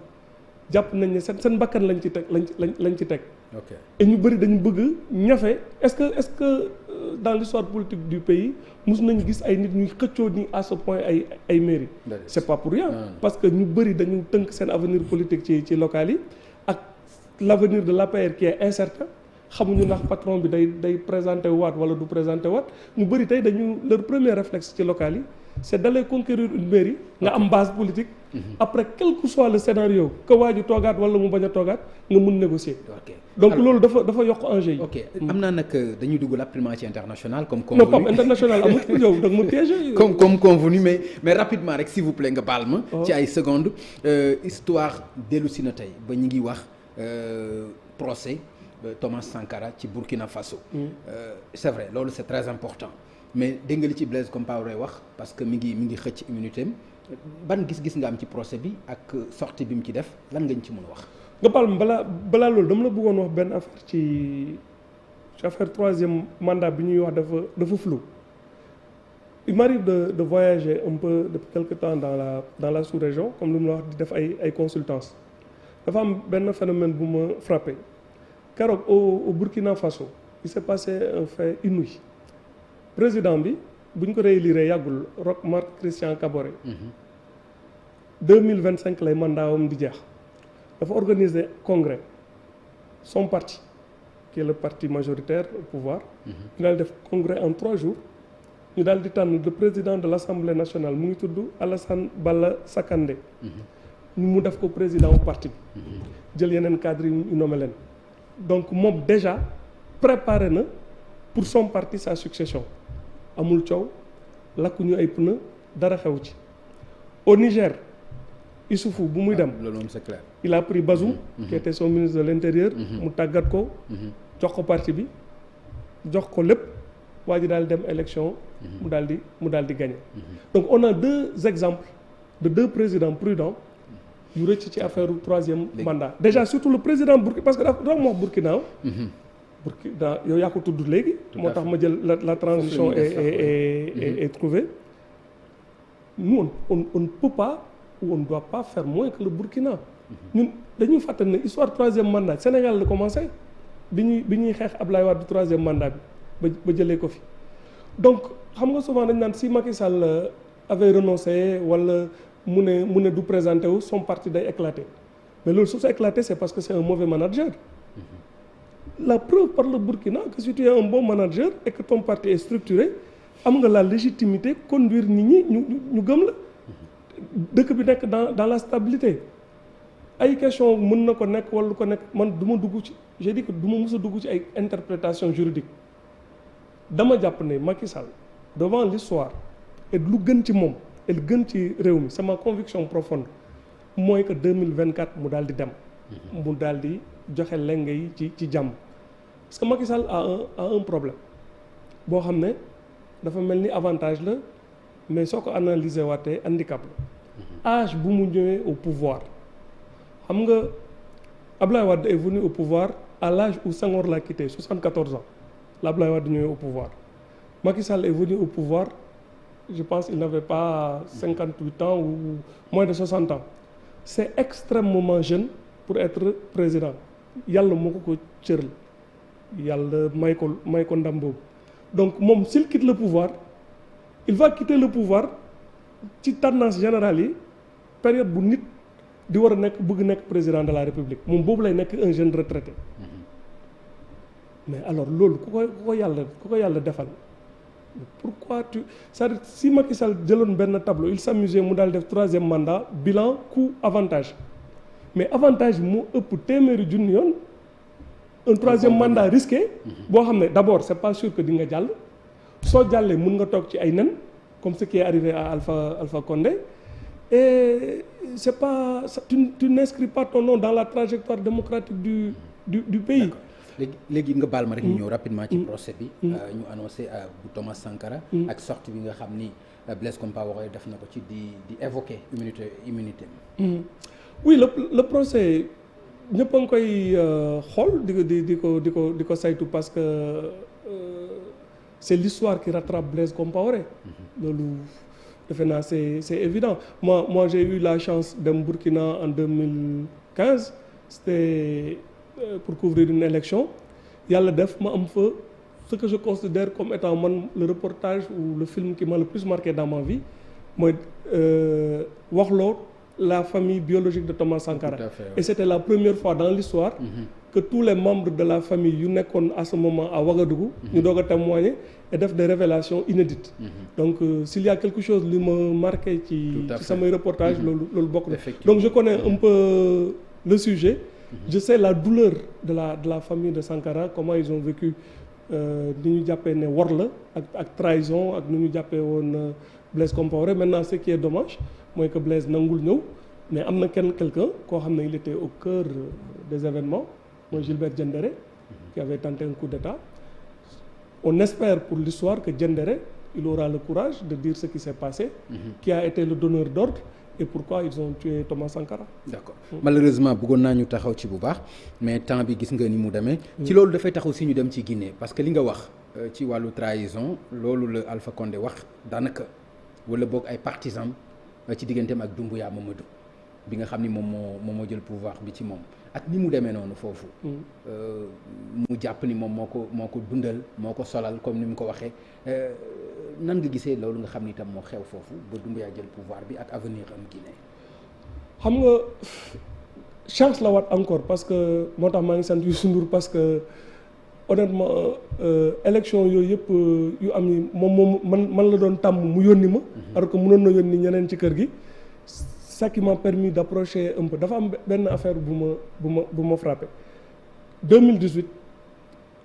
jàpp nañ ne seen bakkan lañ ci teg. ok et ñu bëri dañu bëgg ñafe est-ce que dans l'histoire politique du pays mus nañu gis ay nit ñuy xëccoo ni à ce point ay mairie. c'est pas pour rien. parce que ñu bëri dañu tënk seen avenir politique ci local yi ak l'avenir de l'APR qui est incertain xamuñu ndax patron bi day présenter waat wala du présenter waat ñu bëri tey leur premier réflexe ci local yi c'est d'aller conquérir une mairie nga am base politique. après quel que soit le scénario que waa ji toogaat wala mu bañ a toogaat nga mun négocier. donc loolu dafa yokk enjeu yi. ok am naa nag dañuy dugg rapidement ci international comme non convenu. pas international amul yow da nga mu piégé. comme convenu mais rapidement rek s'il vous plaît nga baal ma. ci ay secondes histoire dellu si na tey ba ñu ngi wax procès Thomas Sankara ci Burkina Faso. c'est vrai loolu c'est très important. mais dégg nga li ci Blaise Compaoré wax parce que mi ngi xëcc immunité am ban gis-gis nga am ci procès bi ak sortie bi mu ci def lan nga ñu ci mën a wax. nga baal ma balaa loolu dama la bëggoon wax benn affaire ci affaire troisième mandat bi ñuy wax dafa flou. il m'arrive de voyager un peu depuis quelque temps dans la sous-région comme lu mu la wax di def ay consultances dafa am benn phénomène bu ma frappé keroog au Burkina Faso il s'est passé un fait inouï. président bi bu ñu ko réélire yàggul Marc Christian Kaboré 2025 lay mandaawam di jeex dafa organiser congrès son parti qui est le parti majoritaire au pouvoir ñu daal def congrès en 3 jours ñu daal di tànn le président de l'Assemblée nationale mu ngi tudd Alassane Bala Sakandé mu def ko président au parti bi jël yeneen cadres yi ñu nommé leen donc moom déjà préparé na pour son parti sa succession amul coow lakkuñu ay pneu dara xew ci au Niger Issoufou bu muy dem loolu moom c'est clair. il a pris Bazoum qui était son ministre de l'intérieur mu tàggat ko jox ko parti bi jox ko lépp waa ji daal dem élection mu daal di gagner donc on a deux exemples de deux présidents prudents yu rëcc ci affaire troisième mandat déjà surtout le président Burkina parce que dafa mu wax Burkina yow yaa ko tudd léegi moo tax ma jël la transition est trouvée nous on ne peut pas ou on ne doit pas faire moins que le Burkina ñun dañuy fàttali ne histoire troisième mandat Sénégal la commencé bi ñuy xeex Ablaye Wade troisième mandat bi ba jëlee ko fi donc xam nga souvent dañ naan si Macky Sall avait renoncé wala mu ne du présenté wu son parti day éclater mais loolu su sa éclater c'est parce que c'est un mauvais manager la preuve par le Burkina que si tu es un bon manager et que ton parti est structuré am nga la légitimité conduire nit ñi ñu gëm la dëkk bi nekk dans la stabilité ay question mën na ko nekk wala ko nekk man du ma dugg ci j'ai dit que du ma mës a dugg ci ay interprétation juridique dama jàpp ne Macky Sall devant l'histoire et lu gën ci moom et lu gën ci réew mi c'est ma conviction profonde mooy que 2024 mu daal di dem mu daal di joxe lenge yi ci jàmm parce que Macky Sall a un problème boo xam ne dafa mel ni avantage la mais soo ko analyser waatee handicap la âge bu mu ñëwee au pouvoir xam nga Ablaye Wade est venu au pouvoir à l'âge où Senghor l'a quitté 74 ans la Ablaye Wade ñëwee au pouvoir Macky Sall est venu au pouvoir je pense il n'avait pas 58 ans ou moins de 60 ans c'est extrêmement jeune pour être président yàlla moo ko cëral yàlla may ko ndam boobu donc moom s'il quitte le pouvoir il va quitter le pouvoir ci tendance générale yi période bu nit di war a bëgg nekk président de la République moom boobu lay nekk un jeune retraité mais alors loolu ku ko yàlla defal pourquoi c'est-à-dire si Macky Sall jëloon benn tableau il s'amusait mu daal def troisième mandat bilan coût avantage mais avantage bi moo ëpp téeméeri junni yoon un troisième mandat risqué boo xam ne d'abord c'est pas sûr que di nga jàll soo jàllee mun nga toog ci ay nen comme ce qui est arrivé à Alpha Condé et c'est pas tu n'inscris pas ton nom dans la trajectoire démocratique du pays. léegi nga baal ma rek ñu ñëw rapidement ci procès bi ñu annoncé bu Thomas Sankara ak sortie bi nga xam ni Blaise Compaoré def na ko ci di évoquer immunité oui le procès ñëpp a ngi koy xool di ko saytu parce que c'est l'histoire qui rattrape Blaise Compaoré loolu defe naa c'est évident moi j'ai eu la chance dem Burkina en 2015 c'était pour couvrir une élection yàlla def ma am fa ce que je considère comme étant man le reportage ou le film qui m'a le plus marqué dans ma vie mooy waxloo la famille biologique de Thomas Sankara. Tout à fait, ouais. Et c'était la première fois dans l'histoire que tous les membres de la famille yu nekkoon à ce moment à Ouagadougou ñu doog a témoigner et def des révélations inédites donc s'il y a quelque chose li ma marqué ci samay reportage loolu bokk na donc je connais un peu le sujet je sais la douleur de la famille de Sankara comment ils ont vécu ni ñu jàppee ne wor la ak trahison ak ni ñu jàppee woon Blaise Compaoré maintenant ce qui est dommage mooy que Blaise nangul ñëw mais am na quelqu'un koo xam ne il était au cœur des événements mooy Gilbert Diendéré qui avait tenté un coup d'état on espère pour l'histoire que Diendéré il aura le courage de dire ce qui s'est passé qui a été le donneur d'ordre et pourquoi ils ont tué Thomas Sankara. D'accord malheureusement bëggoon naa ñu taxaw ci bu baax mais temps bi gis nga ni mu demee. ci loolu dafay taxaw si ñu dem ci Guinée parce que li nga wax ci wàllu trahison loolu la Alpha Condé wax daanaka wala boog ay partisans ci digganteem ak Doumbouya Mamadou bi nga xam ni moom moo jël pouvoir bi ci moom ak ni mu demee noonu foofu. mu jàpp ni moom moo ko dundal moo ko solal comme ni mu ko waxee nan nga gisee loolu nga xam ni itam moo xew foofu ba Doumbouya jël pouvoir bi ak avenir am Guinée. xam nga chance la waat encore parce que moo tax maa ngi sant Youssou Ndour parce que honnêtement élection yooyu yëpp yu am yi moom man la doon tàmm mu yónni ma. alors que mënoon na yónni ñeneen ci kër gi. ça qui m'a permis d'approcher un peu dafa am benn affaire bu ma frappé 2018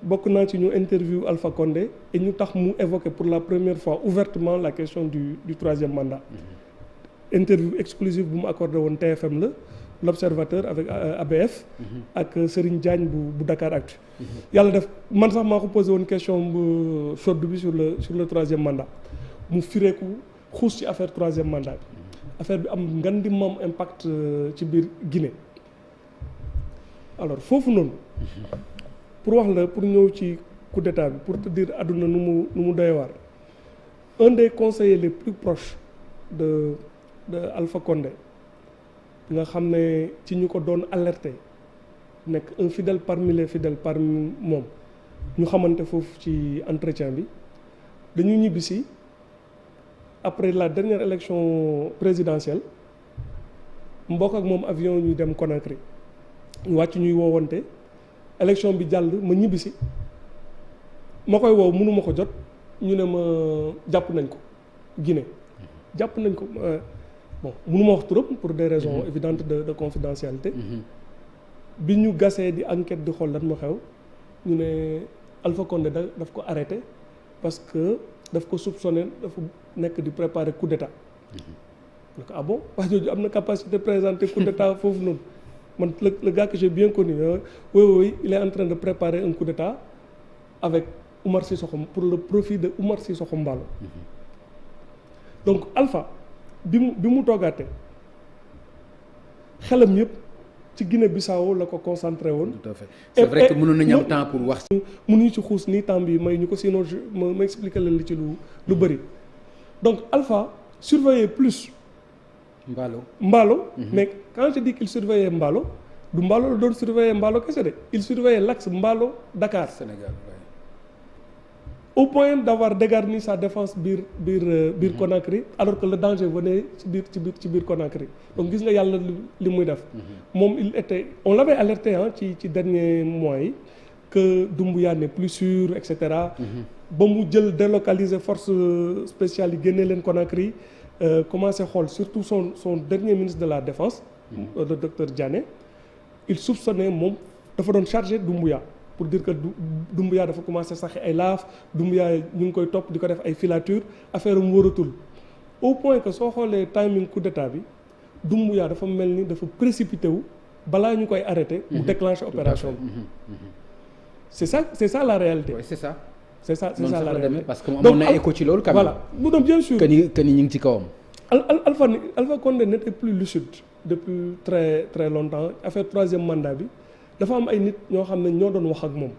bokk naa ci ñu interview Alpha Condé et ñu tax mu évoquer pour la première fois ouvertement la question du troisième mandat interview exclusive bu mu accordé woon TFM la l'Observateur avec ABF ak Serigne Diagne bu Dakaractu yàlla def man sax maa ko posé woon question bu chaude bi sur le troisième mandat mu fireeku xuus ci affaire troisième mandat bi affaire bi am ngan di moom impact ci biir Guinée alors foofu noonu pour wax la pour ñëw ci coup d'état bi pour te dire àdduna nu mu doy waar un des conseillers les plus proches de Alpha Condé nga xam ne ci ñu ko doon alerté nekk un fidèle parmi les fidèles parmi moom ñu xamante foofu ci entretien bi dañu ñibbisi après la dernière élection présidentielle mbokk ak moom avion ñuy dem Conakry ñu wàcc ñuy woowante élection bi jàll ma ñibbisi ma koy woow mënuma ko jot ñu ne ma jàpp nañ ko Guinée jàpp nañ ko bon mënuma wax trop pour des raisons évidentes de confidentialité bi ñu gasee di enquête di xool lan ma xew ñu ne Alpha Condé daf ko arrêté parce que daf ko soupçonné dafa nekk di préparer coup d'état ne ko ah bon wax jooju am na capacité présenter coup d'état foofu noonu man le gars que j'ai bien connu oui il est en train de préparer un coup d'état avec Oumar Sissoko pour le profit de Oumar Sissoko Embaló donc Alpha bi mu toogaatee xelam yëpp ci Guinée-Bissau la ko concentré woon. tout à fait c'est vrai que mënoon nañu am temps pour wax. mënuñu ci xuus nii temps bi may ñu ko sinon ma expliquer leen li ci lu bëri donc Alpha surveillait plus. Mballo. Mais quand je dis qu'il surveillait Mballo du Mballo la doon surveiller Mballo kese de il surveillait l'axe Mballo Dakar. Sénégal au point d'avoir dégarni sa défense biir Conakry alors que le danger venait ci biir Conakry donc gis nga yàlla li muy def moom il était on l'avait alerté ci dernier mois yi que Doumbouya n'est plus sûr et cetera ba mu jël délocaliser force spéciale yi génne leen Conakry commencé xool surtout son dernier ministre de la défense le docteur Diané il soupçonnait moom dafa doon chargé Doumbouya pour dire que Doumbouya dafa commencé sax ay laaf Doumbouya ñu ngi koy topp di ko def ay filature affaire am wóoratul au point que soo xoolee timing coup d'état bi Doumbouya dafa mel ni dafa précipité wu balaa ñu koy arrêté mu déclencher opération bi c'est ça la réalité. Oui, c'est ça la réalité parce que amoon na écho ci loolu quand même. voilà donc bien sûr que ni ñu ngi ci kawam. Alpha Condé n'était plus lucide depuis très très longtemps affaire troisième mandat bi dafa am ay nit ñoo xam ne ñoo doon wax ak moom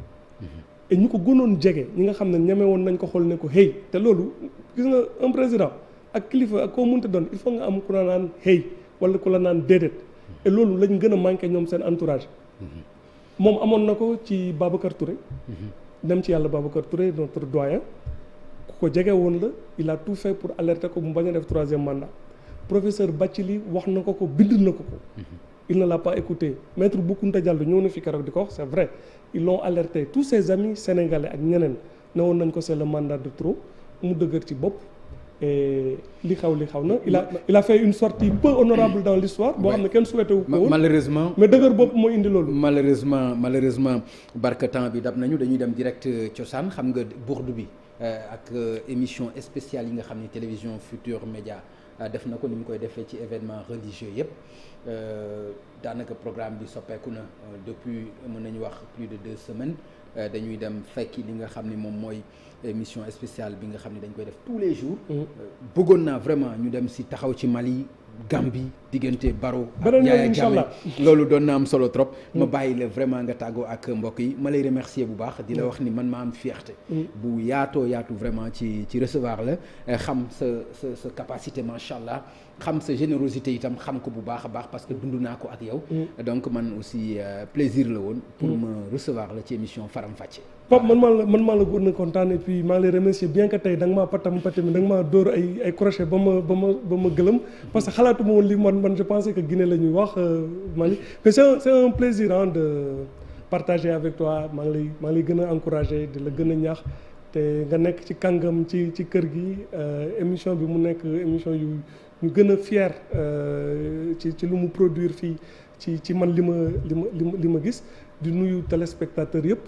et ñu ko gënoon jege ñi nga xam ne ñeme woon nañ ko xool ne ko hey te loolu gis nga un président ak kilifa ak koo mënta doon il faut nga am ku la naan hey wala ku la naan déedéet et loolu lañ gën a manqué ñoom seen entourage moom amoon na ko ci Babacar Touré dem ci yàlla Babacar Touré notre doyen ku ko jege woon la il a tout fait pour alerter ko mu bañ a def troisième mandat professeur Bathily wax na ko bind na ko il ne l'a pas écouté maître Boukounta Diallo ñëw na fi keroog di ko wax c'est vrai ils l'ont alerté tous ses amis sénégalais ak ñeneen ne woon nañ ko c'est le mandat de trop mu dëgër ci bopp et li xaw na il a fait une sortie peu honorable dans l'histoire boo xam ne kenn souhaité wu ko woon malheureusement mais dëgër bopp moo indi loolu malheureusement barka temps bi dab nañu dañuy dem direct cosaan xam nga bourde bi ak émission spéciale yi nga xam ne télévision Futurs Médias def na ko ni mu koy defee ci événement religieux yëpp daanaka programme bi soppeeku na depuis mën nañu wax plus de 2 semaines dañuy dem fekki li nga xam ne moom mooy émission spéciale bi nga xam ne dañ koy def tous les jours bëggoon naa vraiment ñu dem si taxaw ci Mali Gambie diggante Barrow ak Yaya Jammeh loolu doon na am solo trop ma bàyyi la vraiment nga tàggoo ak mbokk yi ma lay remercier bu baax di la wax ni man ma am fierté bu yaatu vraiment ci recevoir la xam sa capacité macha allah xam sa générosité itam xam ko bu baax a baax parce que dund naa ko ak yow donc man aussi plaisir la woon pour me recevoir la ci émission Faram Facce Pape man maa la gën a kontaan et puis maa ngi lay remercier bien que tey da nga maa patami da nga maa dóor ay crochet ba ma gëlëm parce que xalaatuma woon li man je pensais que Guinée la ñuy wax Mali mais c'est un plaisir de partager avec toi maa ngi lay gën a encourager di la gën a ñaax te nga nekk ci kàngam ci kër gi émission bi mu nekk émission yu ñu gën a fier ci lu mu produire fii ci man li ma gis di nuyu téléspectateurs yëpp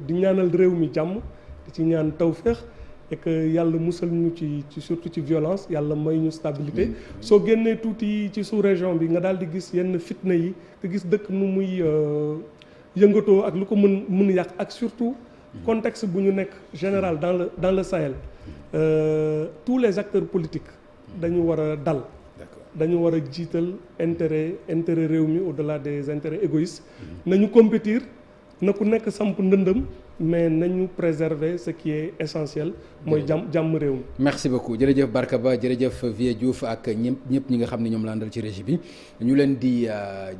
di ñaanal réew mi jàmm di ci ñaan tawféex et que yàlla musal ñu ci surtout ci violence yàlla may ñu stabilité. soo génnee tuuti ci sous-région bi nga daal di gis yenn fitna yi nga gis dëkk nu muy yëngatoo ak lu ko mën yàq ak surtout contexte bu ñu nekk général dans le Sahel. Tous les acteurs politiques dañu war a dal. dañu war a jiital intérêt réew mi au-delà des intérêts égoïstes. nañu compétir na ku nekk samp ndëndëm mais nañu préserver ce qui est essentiel mooy jàmm réew mi. merci beaucoup jërëjëf Barka Ba jërëjëf Vieux Diouf ak ñëpp ñi nga xam ne ñoom la àndal ci régie bi ñu leen di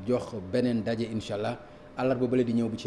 jox beneen daje incha allah àllarba bële di ñëw bu ci